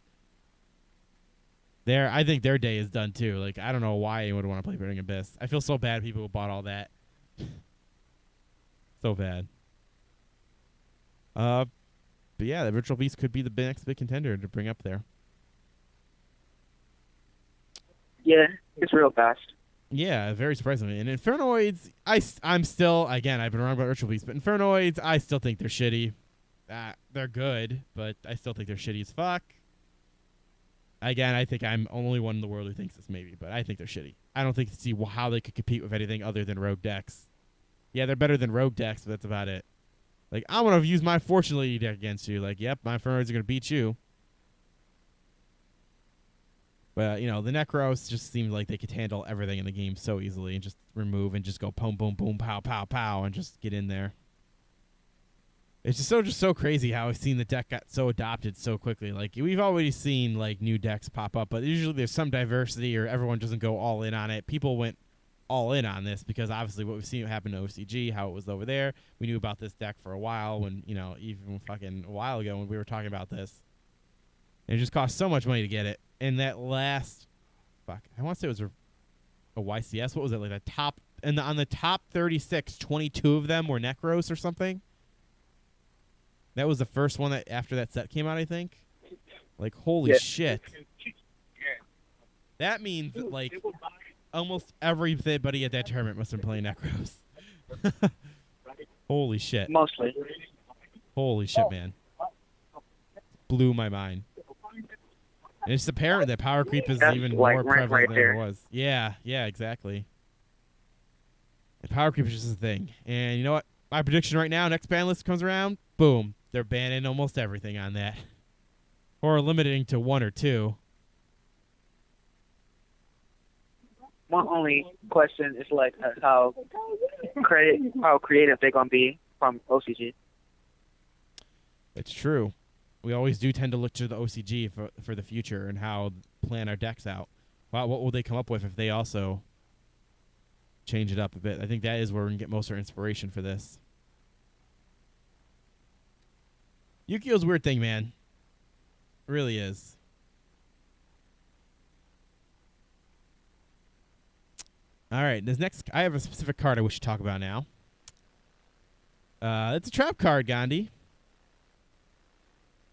I think their day is done too. I don't know why anyone would want to play Burning Abyss. I feel so bad people who bought all that. So bad. But yeah, the Ritual Beast could be the next big contender to bring up there. Yeah, it's real fast. Yeah, very surprisingly. And Infernoids, I'm still, again, I've been wrong about Ritual Beasts, but Infernoids, I still think they're shitty. They're good, but I still think they're shitty as fuck. Again, I think I'm only one in the world who thinks this maybe, but I think they're shitty. I don't think see how they could compete with anything other than rogue decks. Yeah, they're better than rogue decks, but that's about it. I want to use my Fortune Lady deck against you. Yep, my Infernoids are going to beat you. But, the Nekroz just seemed like they could handle everything in the game so easily and just remove and just go boom, boom, boom, pow, pow, pow, and just get in there. It's just so crazy how I've seen the deck got so adopted so quickly. We've already seen, new decks pop up, but usually there's some diversity or everyone doesn't go all in on it. People went all in on this because obviously what we've seen happen to OCG, how it was over there. We knew about this deck for a while when, even fucking a while ago when we were talking about this. And it just cost so much money to get it. And that last, I want to say it was a YCS. What was it, on the top 36, 22 of them were Nekroz or something? That was the first one that after that set came out, I think. Like, holy shit. That means that, like, almost everybody at that tournament must have been playing Nekroz. Holy shit. Mostly. Holy shit, man. Blew my mind. And it's apparent that power creep is even more prevalent than it was. Yeah, exactly. And power creep is just a thing. And you know what? My prediction right now, next ban list comes around, boom. They're banning almost everything on that. Or limiting to 1 or 2. My only question is like how creative they're gonna be from OCG. It's true. We always do tend to look to the OCG for the future and how plan our decks out. Wow, what will they come up with if they also change it up a bit? I think that is where we can get most of our inspiration for this. Yu-Gi-Oh's a weird thing, man. It really is. All right, this next, I have a specific card I wish to talk about now. It's a trap card, Gandhi.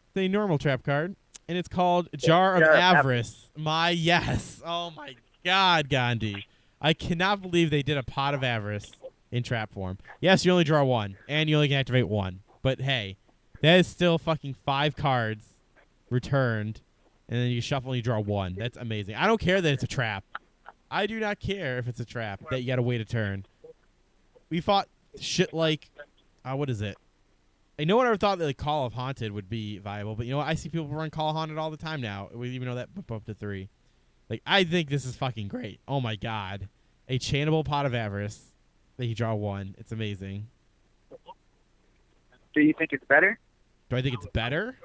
It's a normal trap card, and it's called Jar of Avarice. Oh my God, Gandhi. I cannot believe they did a Pot of Avarice in trap form. Yes, you only draw 1, and you only can activate 1. But hey, that is still fucking 5 cards returned, and then you shuffle and you draw 1. That's amazing. I don't care that it's a trap. I do not care if it's a trap that you got to wait a turn. We fought shit like, what is it? No one ever thought that like Call of Haunted would be viable, but you know what? I see people run Call of Haunted all the time now. We even know that bump up to 3. Like, I think this is fucking great. Oh my God. A chainable Pot of Avarice that you draw 1. It's amazing. Do you think it's better? Do I think it's better?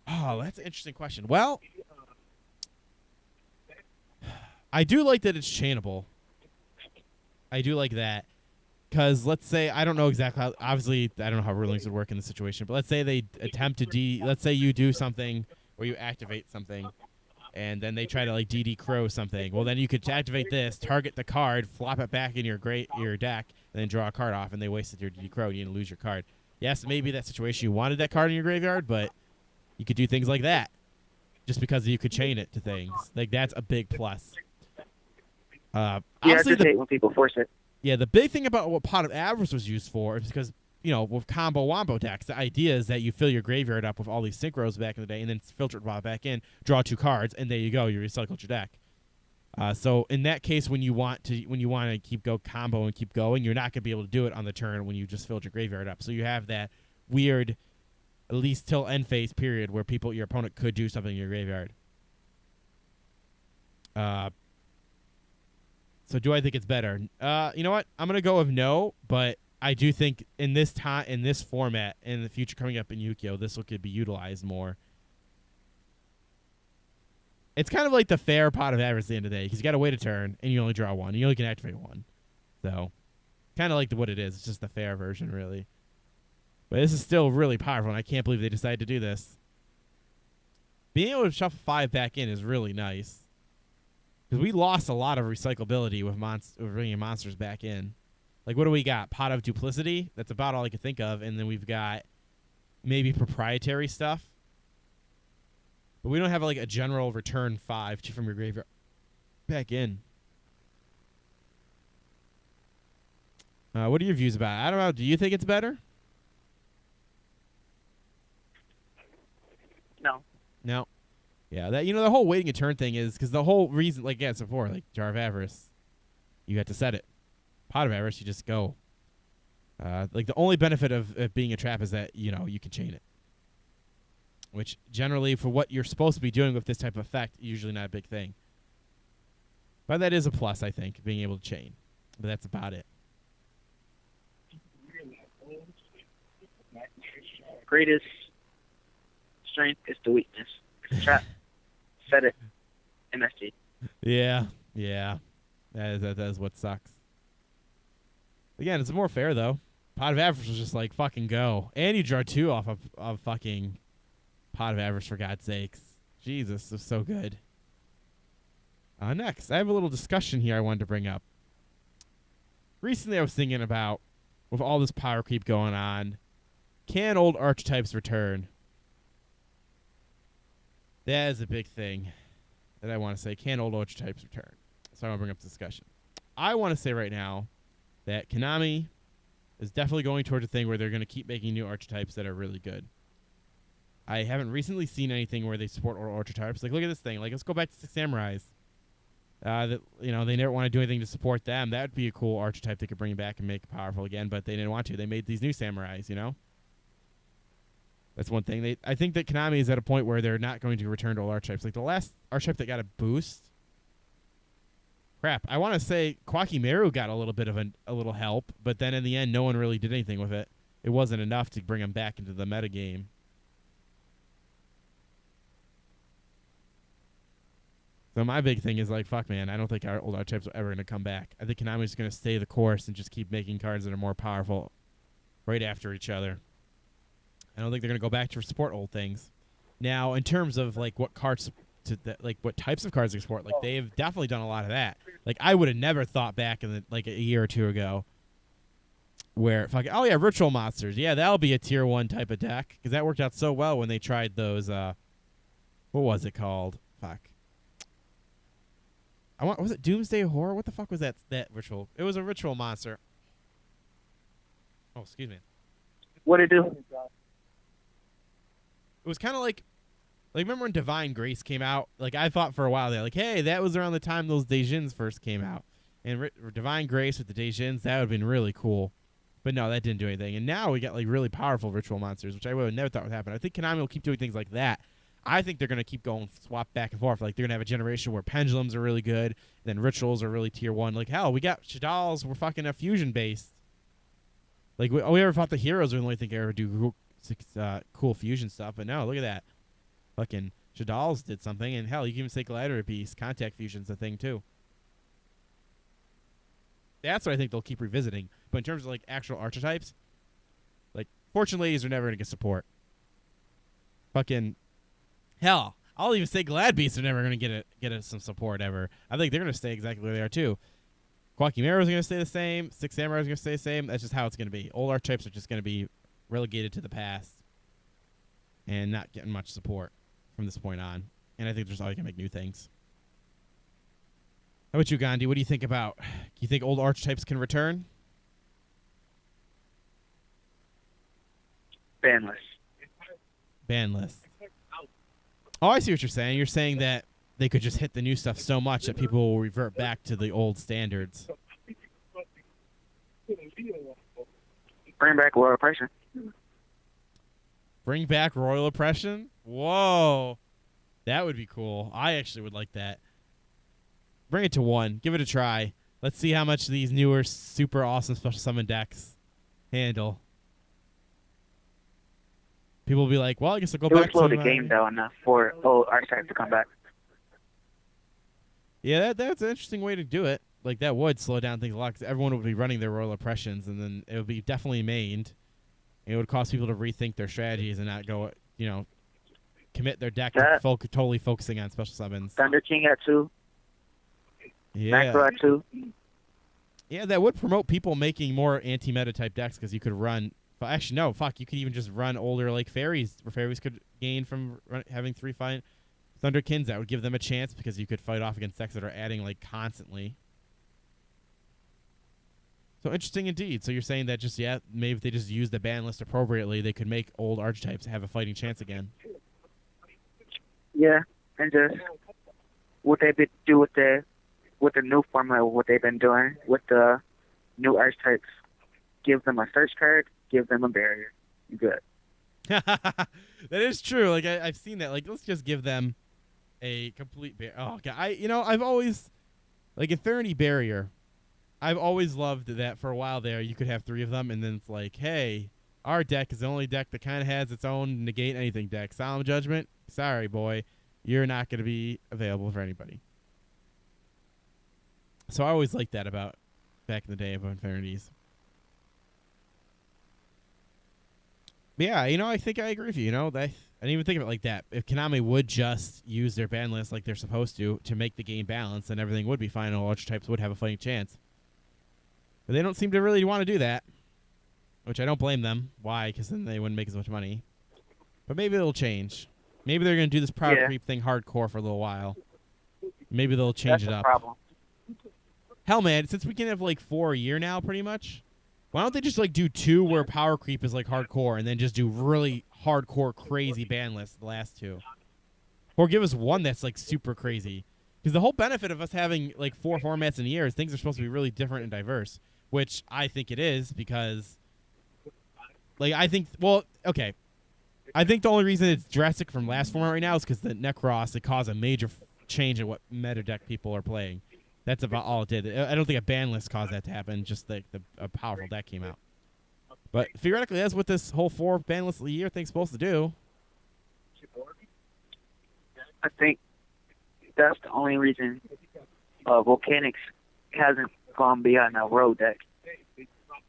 Oh, that's an interesting question. Well, I do like that it's chainable. I do like that. Because let's say, I don't know exactly how, obviously, I don't know how rulings would work in this situation, but let's say they attempt to let's say you do something where you activate something, and then they try to like DD Crow something. Well, then you could activate this, target the card, flop it back in your deck, and then draw a card off, and they wasted your DD Crow, and you didn't lose your card. Yes, maybe that situation you wanted that card in your graveyard, but you could do things like that just because you could chain it to things. Like, that's a big plus. I just hate when people force it. Yeah, the big thing about what Pot of Avarice was used for is because, you know, with combo wombo decks, the idea is that you fill your graveyard up with all these synchros back in the day and then filter it back in, draw 2 cards, and there you go, you recycled your deck. So in that case, when you want to keep combo and keep going, you're not going to be able to do it on the turn when you just filled your graveyard up. So you have that weird, at least till end phase period, where your opponent could do something in your graveyard. So do I think it's better? You know what? I'm gonna go with no, but I do think in this format, in the future coming up in Yu-Gi-Oh, this could be utilized more. It's kind of like the fair Pot of Avarice at the end of the day, because you got to wait a turn and you only draw 1. And you only can activate 1. So, kind of like what it is. It's just the fair version, really. But this is still really powerful, and I can't believe they decided to do this. Being able to shuffle 5 back in is really nice. Because we lost a lot of recyclability with bringing monsters back in. Like, what do we got? Pot of Duplicity? That's about all I could think of. And then we've got maybe proprietary stuff. But we don't have, like, a general return 5 from your graveyard back in. What are your views about it? I don't know. Do you think it's better? No. No. Yeah, that the whole waiting a turn thing is because the whole reason, like before, like Jar of Avarice, you have to set it. Pot of Avarice, you just go. Like the only benefit of being a trap is that you can chain it, which generally for what you're supposed to be doing with this type of effect, usually not a big thing. But that is a plus, I think, being able to chain. But that's about it. Greatest strength is the weakness. It's a trap. Set it. MSG. Yeah. That is what sucks. Again, it's more fair, though. Pot of Avarice was just like, fucking go. And you draw 2 off of fucking Pot of Avarice, for God's sakes. Jesus, it's so good. Next, I have a little discussion here I wanted to bring up. Recently, I was thinking about, with all this power creep going on, Can old archetypes return? That is a big thing that I want to say. Can old archetypes return? So I want to bring up the discussion. I want to say right now that Konami is definitely going towards a thing where they're going to keep making new archetypes that are really good. I haven't recently seen anything where they support old archetypes. Like, look at this thing. Like, let's go back to Six Samurais. That, you know, they never want to do anything to support them. That would be a cool archetype they could bring back and make powerful again, but they didn't want to. They made these new samurais, you know? That's one thing. I think that Konami is at a point where they're not going to return to old archetypes. Like, the last archetype that got a boost... Crap. I want to say Kwakimeru got a little bit of a little help, but then in the end, no one really did anything with it. It wasn't enough to bring him back into the metagame. So my big thing is, like, fuck, man, I don't think our old archetypes are ever going to come back. I think Konami's going to stay the course and just keep making cards that are more powerful right after each other. I don't think they're going to go back to support old things. Now, in terms of, like, what cards... like what types of cards they support, like they've definitely done a lot of that. Like I would have never thought back in the, like a year or two ago where oh yeah, ritual monsters, yeah, that'll be a tier 1 type of deck because that worked out so well when they tried those what was it called, was it Doomsday Horror? What the fuck was that ritual? It was a ritual monster. Oh, excuse me. What did it do? It was kind of like remember when Divine Grace came out? Like, I thought for a while there, like, hey, that was around the time those Daijins first came out. And Divine Grace with the Daijins, that would have been really cool. But no, that didn't do anything. And now we got, like, really powerful ritual monsters, which I would have never thought would happen. I think Konami will keep doing things like that. I think they're going to keep going swap back and forth. Like, they're going to have a generation where pendulums are really good, then rituals are really tier 1. Like, hell, we got Shaddolls were fucking a fusion-based. Like, we ever thought the heroes were the only thing that ever do cool fusion stuff. But no, look at that. Fucking Shaddolls did something, and hell, you can even say Glider Beast. Contact Fusion's a thing, too. That's what I think they'll keep revisiting. But in terms of, like, actual archetypes, like, Fortune Ladies are never going to get support. Fucking, hell, I'll even say Glad Beasts are never going to get some support ever. I think they're going to stay exactly where they are, too. Kwakimeru's going to stay the same. Six Samurais are going to stay the same. That's just how it's going to be. Old archetypes are just going to be relegated to the past and not getting much support from this point on. And I think there's always going to make new things. How about you, Gandhi? What do you think about? Do you think old archetypes can return? Banless. Banless. Oh, I see what you're saying. You're saying that they could just hit the new stuff so much that people will revert back to the old standards. Bring back Royal Oppression. Bring back Royal Oppression? Whoa. That would be cool. I actually would like that. Bring it to 1. Give it a try. Let's see how much these newer, super awesome special summon decks handle. People will be like, well, I guess I'll go back to... It would slow the game, though, enough for old archetypes to come back. Yeah, that's an interesting way to do it. Like, that would slow down things a lot because everyone would be running their Royal Oppressions, and then it would be definitely mained. It would cause people to rethink their strategies and not go, you know, commit their deck to totally focusing on special summons. Thunder King at 2. Yeah. Macro at 2. Yeah, that would promote people making more anti-meta type decks because you could run... Actually, no, fuck. You could even just run older, like, fairies, where fairies could gain from having 3 Thunderkins. That would give them a chance because you could fight off against decks that are adding, like, constantly. So interesting indeed. So you're saying that just, yeah, maybe if they just use the ban list appropriately, they could make old archetypes have a fighting chance again. Yeah, and just what they do with the new formula, what they've been doing with the new archetypes. Give them a search card, give them a barrier. You're good. That is true. Like I've seen that. Like, let's just give them a complete barrier. Oh god, I've always, like, Infinity Barrier. I've always loved that. For a while there, you could have 3 of them, and then it's like, hey, our deck is the only deck that kind of has its own negate anything deck. Solemn Judgment, sorry, boy, you're not going to be available for anybody. So I always liked that about back in the day of Infinities. But yeah, I think I agree with you. I didn't even think of it like that. If Konami would just use their ban list like they're supposed to make the game balanced, then everything would be fine and all archetypes would have a fighting chance. But they don't seem to really want to do that. which I don't blame them. Why? Because then they wouldn't make as much money. But maybe it'll change. Maybe they're going to do this power creep thing hardcore for a little while. Maybe they'll change it up. Problem. Hell, man, since we can have like 4 a year now, pretty much, why don't they just like do 2 where power creep is like hardcore, and then just do really hardcore, crazy ban lists the last 2, or give us 1 that's like super crazy? Because the whole benefit of us having like 4 formats in a year is things are supposed to be really different and diverse, which I think it is because, like, I think I think the only reason it's drastic from last format right now is because the Nekroz, it caused a major change in what meta deck people are playing. That's about all it did. I don't think a ban list caused that to happen. Just like a powerful deck came out. But theoretically, that's what this whole 4 ban list a year thing's supposed to do. I think that's the only reason Volcanics hasn't gone beyond a road deck.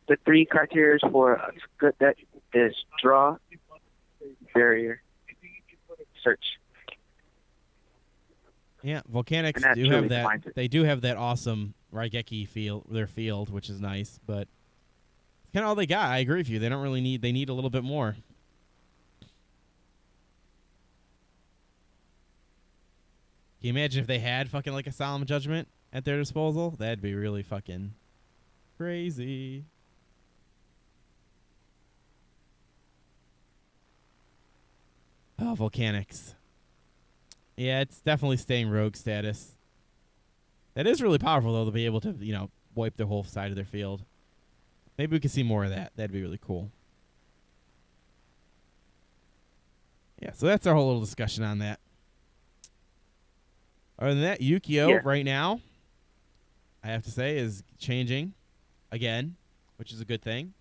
The 3 criteria for a good deck is draw, barrier, search. Yeah, Volcanics do have that. They do have that awesome Raigeki field, which is nice, but it's kind of all they got. I agree with you. They don't really need. They need a little bit more. Can you imagine if they had fucking like a Solemn Judgment at their disposal? That'd be really fucking crazy. Oh, Volcanics. Yeah, it's definitely staying rogue status. That is really powerful, though, to be able to, wipe the whole side of their field. Maybe we could see more of that. That'd be really cool. Yeah, so that's our whole little discussion on that. Other than that, Yu-Gi-Oh! Right now, I have to say, is changing again, which is a good thing.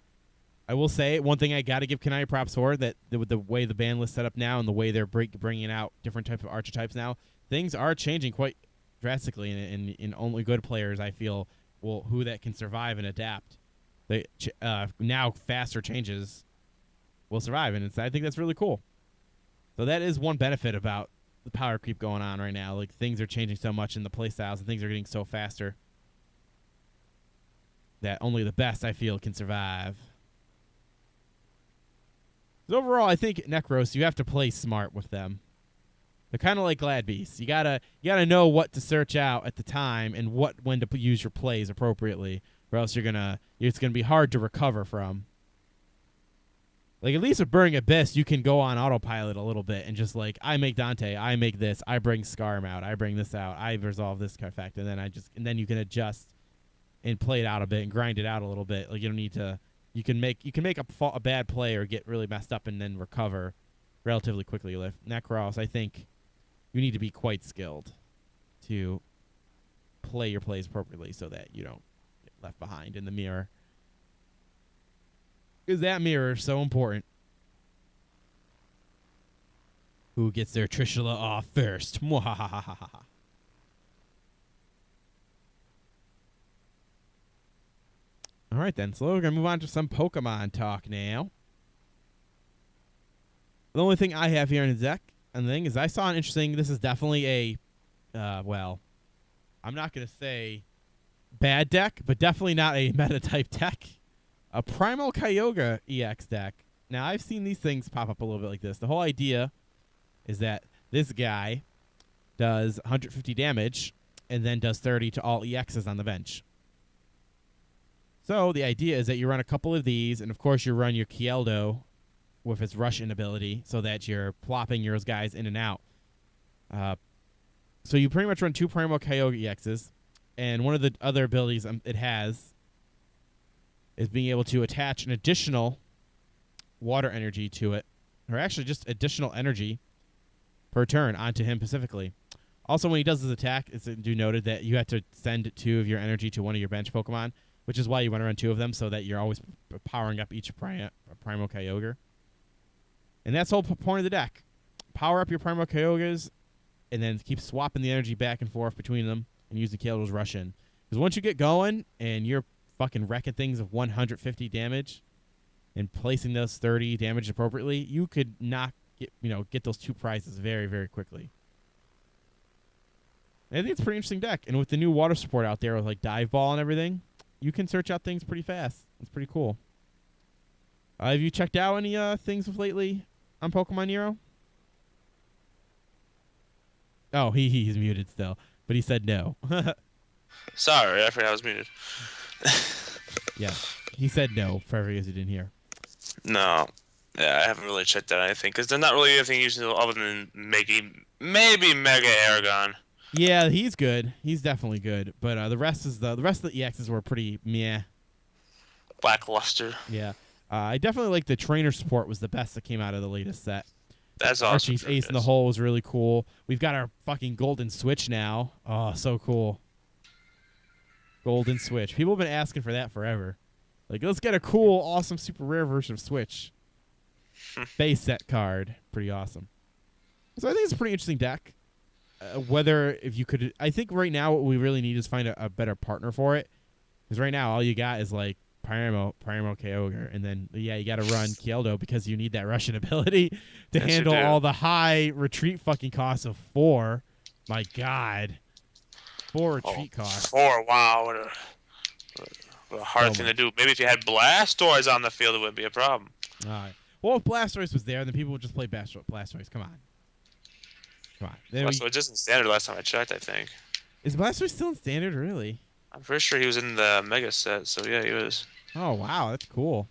I will say one thing I got to give Kanai props for, that with the way the ban list set up now and the way they're bringing out different types of archetypes now, things are changing quite drastically. In only good players, I feel, who that can survive and adapt. Now faster changes will survive, and I think that's really cool. So that is one benefit about the power creep going on right now. Like, things are changing so much in the playstyles, and things are getting so faster that only the best, I feel, can survive. Overall, I think Nekroz, you have to play smart with them. They're kind of like Glad Beasts. You gotta know what to search out at the time and when to use your plays appropriately, or else it's gonna be hard to recover from. Like, at least with Burning Abyss, you can go on autopilot a little bit and just like, I make Dante, I make this, I bring Scarm out, I bring this out, I resolve this effect, and then you can adjust and play it out a bit and grind it out a little bit. Like, you don't need to. You can make a bad play or get really messed up and then recover relatively quickly. With Nekroz, I think you need to be quite skilled to play your plays appropriately so that you don't get left behind in the mirror. Because that mirror is so important. Who gets their Trishula off first? Mwahahaha. All right, then. So we're going to move on to some Pokemon talk now. The only thing I have here in the deck and the thing is I saw an interesting... This is definitely a... I'm not going to say bad deck, but definitely not a meta-type deck. A Primal Kyogre EX deck. Now, I've seen these things pop up a little bit like this. The whole idea is that this guy does 150 damage and then does 30 to all EXs on the bench. So the idea is that you run a couple of these, and of course you run your Kieldo with its rush-in ability so that you're plopping your guys in and out. So you pretty much run 2 Primal Kyogre EXs, and one of the other abilities it has is being able to attach an additional water energy to it, or actually just additional energy per turn onto him specifically. Also, when he does his attack, it's noted that you have to send 2 of your energy to one of your bench Pokemon, which is why you want to run 2 of them, so that you're always powering up each Primal Kyogre. And that's the whole point of the deck. Power up your Primal Kyogres, and then keep swapping the energy back and forth between them, and use the Kieldo's rush in. Because once you get going, and you're fucking wrecking things of 150 damage, and placing those 30 damage appropriately, you could get those 2 prizes very, very quickly. And I think it's a pretty interesting deck. And with the new water support out there with like Dive Ball and everything, you can search out things pretty fast. It's pretty cool. Have you checked out any things lately on Pokemon Nero? Oh, he's muted still, but he said no. Sorry, I forgot I was muted. Yes, he said no for every guys who didn't hear. No. Yeah, I haven't really checked out anything because there's not really anything useful other than making maybe Mega Aragon. Yeah, he's good. He's definitely good, but the rest of the EXs were pretty meh. Lackluster. Yeah, I definitely like the trainer support was the best that came out of the latest set. That's awesome. Archie's Ace in the Hole was really cool. We've got our fucking Golden Switch now. Oh, so cool. Golden Switch. People have been asking for that forever. Like, let's get a cool, awesome, super rare version of Switch. Base set card. Pretty awesome. So I think it's a pretty interesting deck. Whether if you could... I think right now what we really need is find a better partner for it. Because right now all you got is, like, Primo Kyogre. And then, yeah, you got to run Kieldo because you need that Russian ability to handle all the high retreat fucking costs of 4. My God. 4 retreat costs. 4, wow. What a hard thing to do. Maybe if you had Blastoise on the field, it wouldn't be a problem. All right. Well, if Blastoise was there, then people would just play Blastoise. Come on. Blastoise isn't standard last time I checked, I think. Is Blastoise still in standard, really? I'm pretty sure he was in the Mega set, so yeah, he was. Oh, wow. That's cool.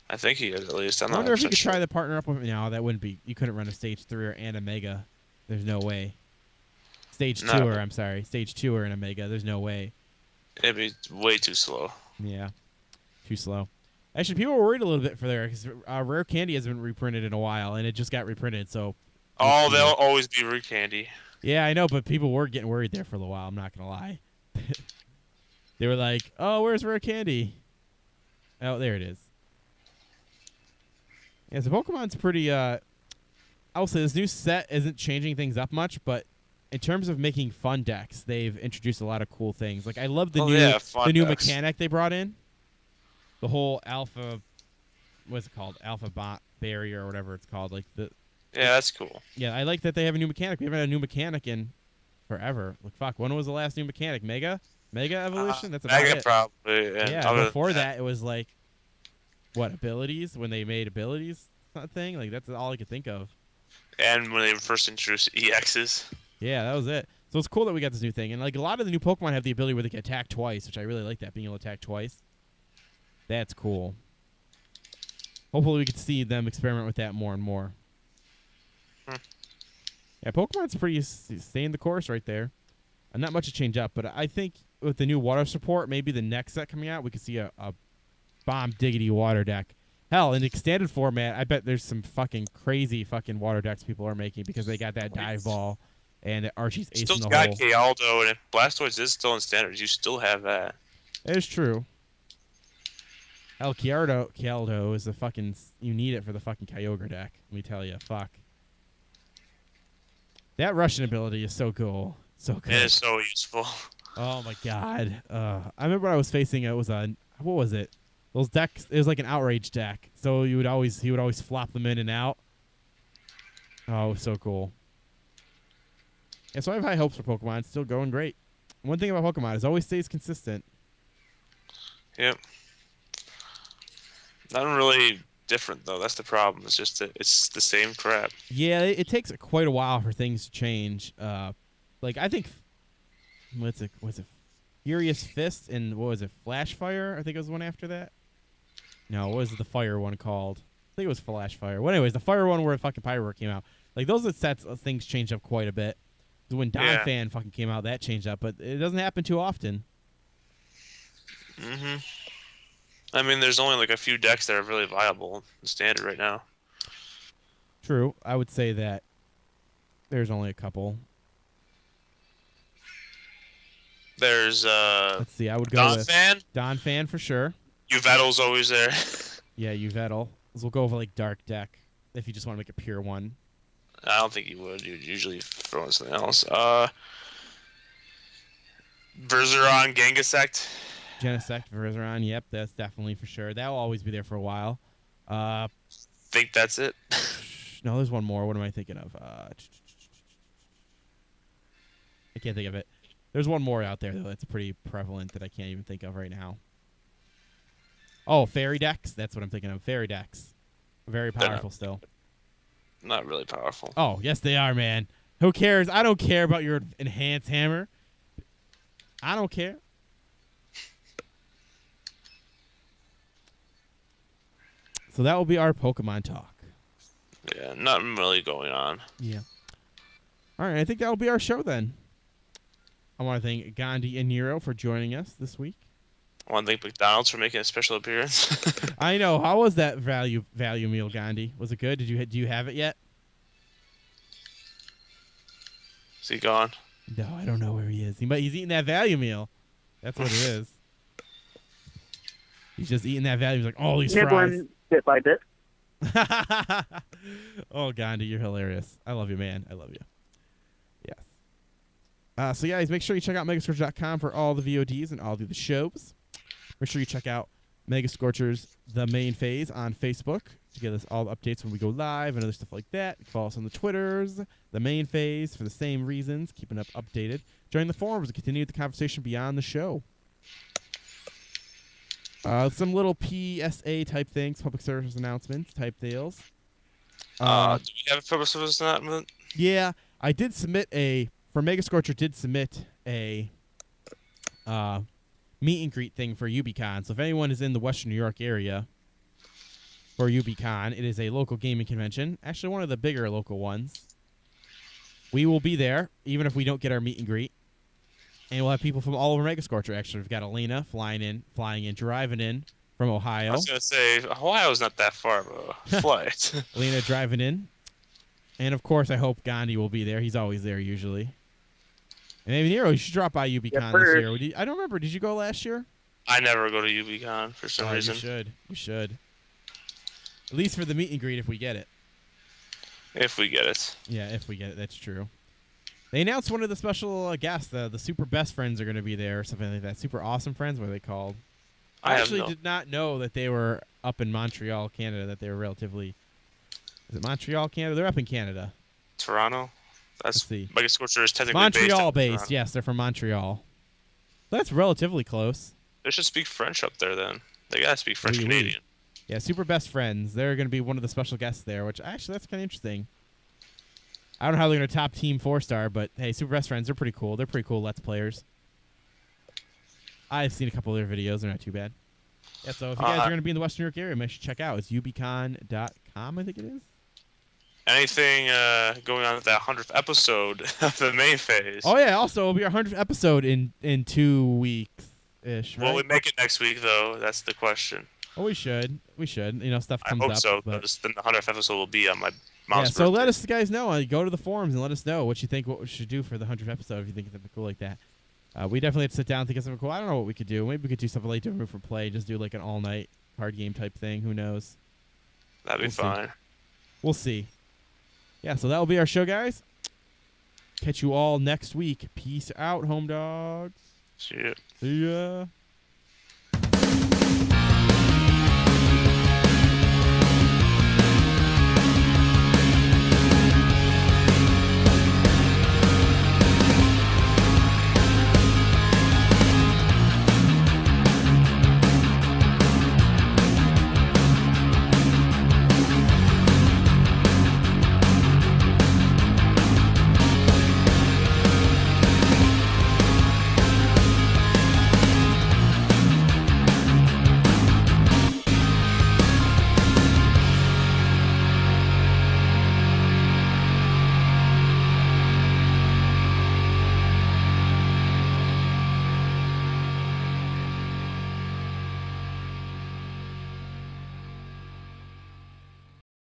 I think he is, at least. I wonder if you could try to partner up with him. No, that wouldn't be. You couldn't run a Stage 3 and a Mega. There's no way. Stage 2-er, I'm sorry. Stage 2-er and a Mega. There's no way. It'd be way too slow. Yeah. Too slow. Actually, people were worried a little bit for there because Rare Candy hasn't been reprinted in a while, and it just got reprinted, so... Oh, they'll always be Rare Candy. Yeah, I know, but people were getting worried there for a little while, I'm not going to lie. They were like, oh, where's Rare Candy? Oh, there it is. Yeah, so Pokemon's pretty... I'll say this new set isn't changing things up much, but in terms of making fun decks, they've introduced a lot of cool things. Like, I love the new mechanic they brought in. The whole alpha, what's it called? Alpha bot barrier or whatever it's called. Like the. Yeah, that's cool. Yeah, I like that they have a new mechanic. We haven't had a new mechanic in forever. Like, fuck, when was the last new mechanic? Mega Evolution? That's about Mega it. Probably. Yeah, before that, it was like, what, abilities? When they made abilities thing? Like, that's all I could think of. And when they first introduced EXs. Yeah, that was it. So it's cool that we got this new thing. And, like, a lot of the new Pokemon have the ability where they can attack twice, which I really like that, being able to attack twice. That's cool. Hopefully we can see them experiment with that more and more. Yeah, Pokemon's pretty staying the course right there. And not much to change up, but I think with the new water support, maybe the next set coming out, we could see a bomb diggity water deck. Hell, in the extended format, I bet there's some fucking crazy fucking water decks people are making because they got that dive ball and Archie's Ace in the Hole. Still got Kialdo, and if Blastoise is still in standards, you still have that. That is true. Hell, Kialdo is the fucking... You need it for the fucking Kyogre deck. Let me tell you. Fuck. That Russian ability is so cool. So good. It is so useful. Oh, my God. I remember I was facing... It was a... What was it? Those decks... It was like an Outrage deck. So he would always flop them in and out. Oh, it was so cool. Yeah, so I have high hopes for Pokemon. It's still going great. One thing about Pokemon is it always stays consistent. Yep. Nothing really different, though. That's the problem. It's just that it's the same crap. Yeah, it takes quite a while for things to change. Like, I think... What's it? Furious Fist and, what was it? Flash Fire? I think it was the one after that. No, what was the fire one called? I think it was Flash Fire. Well, anyways, the fire one where fucking Pyro came out. Like, those sets of things changed up quite a bit. When Donphan fucking came out, that changed up. But it doesn't happen too often. Mm-hmm. I mean, there's only like a few decks that are really viable in standard right now. True. I would say that there's only a couple. There's let's see. I would go with Donphan for sure. Yveltal's always there. Yeah, Yveltal. We'll go over like Dark Deck if you just want to make a pure one. I don't think you would. You'd usually throw in something else. Bergeron, Gangasect. Genesect, Verizon, yep, that's definitely for sure. That'll always be there for a while. Think that's it? No, there's one more. What am I thinking of? I can't think of it. There's one more out there, though, that's pretty prevalent that I can't even think of right now. Oh, fairy decks. That's what I'm thinking of. Fairy decks. Very powerful still. Not really powerful. Oh, yes, they are, man. Who cares? I don't care about your enhanced hammer. I don't care. So that will be our Pokemon talk. Yeah, nothing really going on. Yeah. All right, I think that will be our show then. I want to thank Gandhi and Nero for joining us this week. I want to thank McDonald's for making a special appearance. I know. How was that value meal, Gandhi? Was it good? Do you have it yet? Is he gone? No, I don't know where he is. He's eating that value meal. That's what it is. He's just eating that value. He's like, oh, these fries. Bit by bit. Oh, Gandhi, you're hilarious. I love you, man. I love you. Yes. So, guys, make sure you check out megascorcher.com for all the VODs and all the shows. Make sure you check out Mega Scorchers, the main phase, on Facebook to get us all the updates when we go live and other stuff like that. Follow us on the Twitters, the main phase, for the same reasons, keeping up updated. Join the forums and continue the conversation beyond the show. Some little PSA type things, public service announcements type deals. Do we have a public service announcement? Yeah, I did submit for Mega Scorcher did submit a meet and greet thing for UbiCon. So if anyone is in the Western New York area for UbiCon, it is a local gaming convention. Actually, one of the bigger local ones. We will be there, even if we don't get our meet and greet. And we'll have people from all over Mega Scorcher, actually. We've got Elena flying in, driving in from Ohio. I was going to say, Ohio's not that far of a flight. Elena driving in. And, of course, I hope Gandhi will be there. He's always there, usually. And maybe, Nero, you should drop by UbiCon this year. I don't remember. Did you go last year? I never go to UbiCon for some reason. You should. At least for the meet and greet if we get it. If we get it. Yeah, if we get it. That's true. They announced one of the special guests. The Super Best Friends are going to be there or something like that. Super Awesome Friends, what are they called? I actually did not know that they were up in Montreal, Canada, that they were relatively... Is it Montreal, Canada? They're up in Canada. Toronto? Let's see. Mega Scorcher is technically Montreal-based, yes. They're from Montreal. That's relatively close. They should speak French up there, then. They got to speak French-Canadian. Yeah, Super Best Friends. They're going to be one of the special guests there, which actually that's kind of interesting. I don't know how they're going to top Team 4-star, but hey, Super Best Friends, they're pretty cool. They're pretty cool Let's Players. I've seen a couple of their videos. They're not too bad. Yeah, so if you guys are going to be in the Western New York area, make sure to check out. It's ubicon.com, I think it is. Anything going on with that 100th episode of the main phase? Oh, yeah. Also, it'll be our 100th episode in 2 weeks-ish, right? Will we make it next week, though? That's the question. Oh, we should. We should. You know, stuff comes up. I hope so, but then the 100th episode will be on my mom's so birthday. let us guys know. Go to the forums and let us know what you think, what we should do for the 100th episode if you think it's something cool like that. We definitely have to sit down and think of something cool. I don't know what we could do. Maybe we could do something like different for play. Just do like an all-night card game type thing. Who knows? That'd be fine. We'll see. Yeah, so that will be our show, guys. Catch you all next week. Peace out, home dogs. See ya. See ya.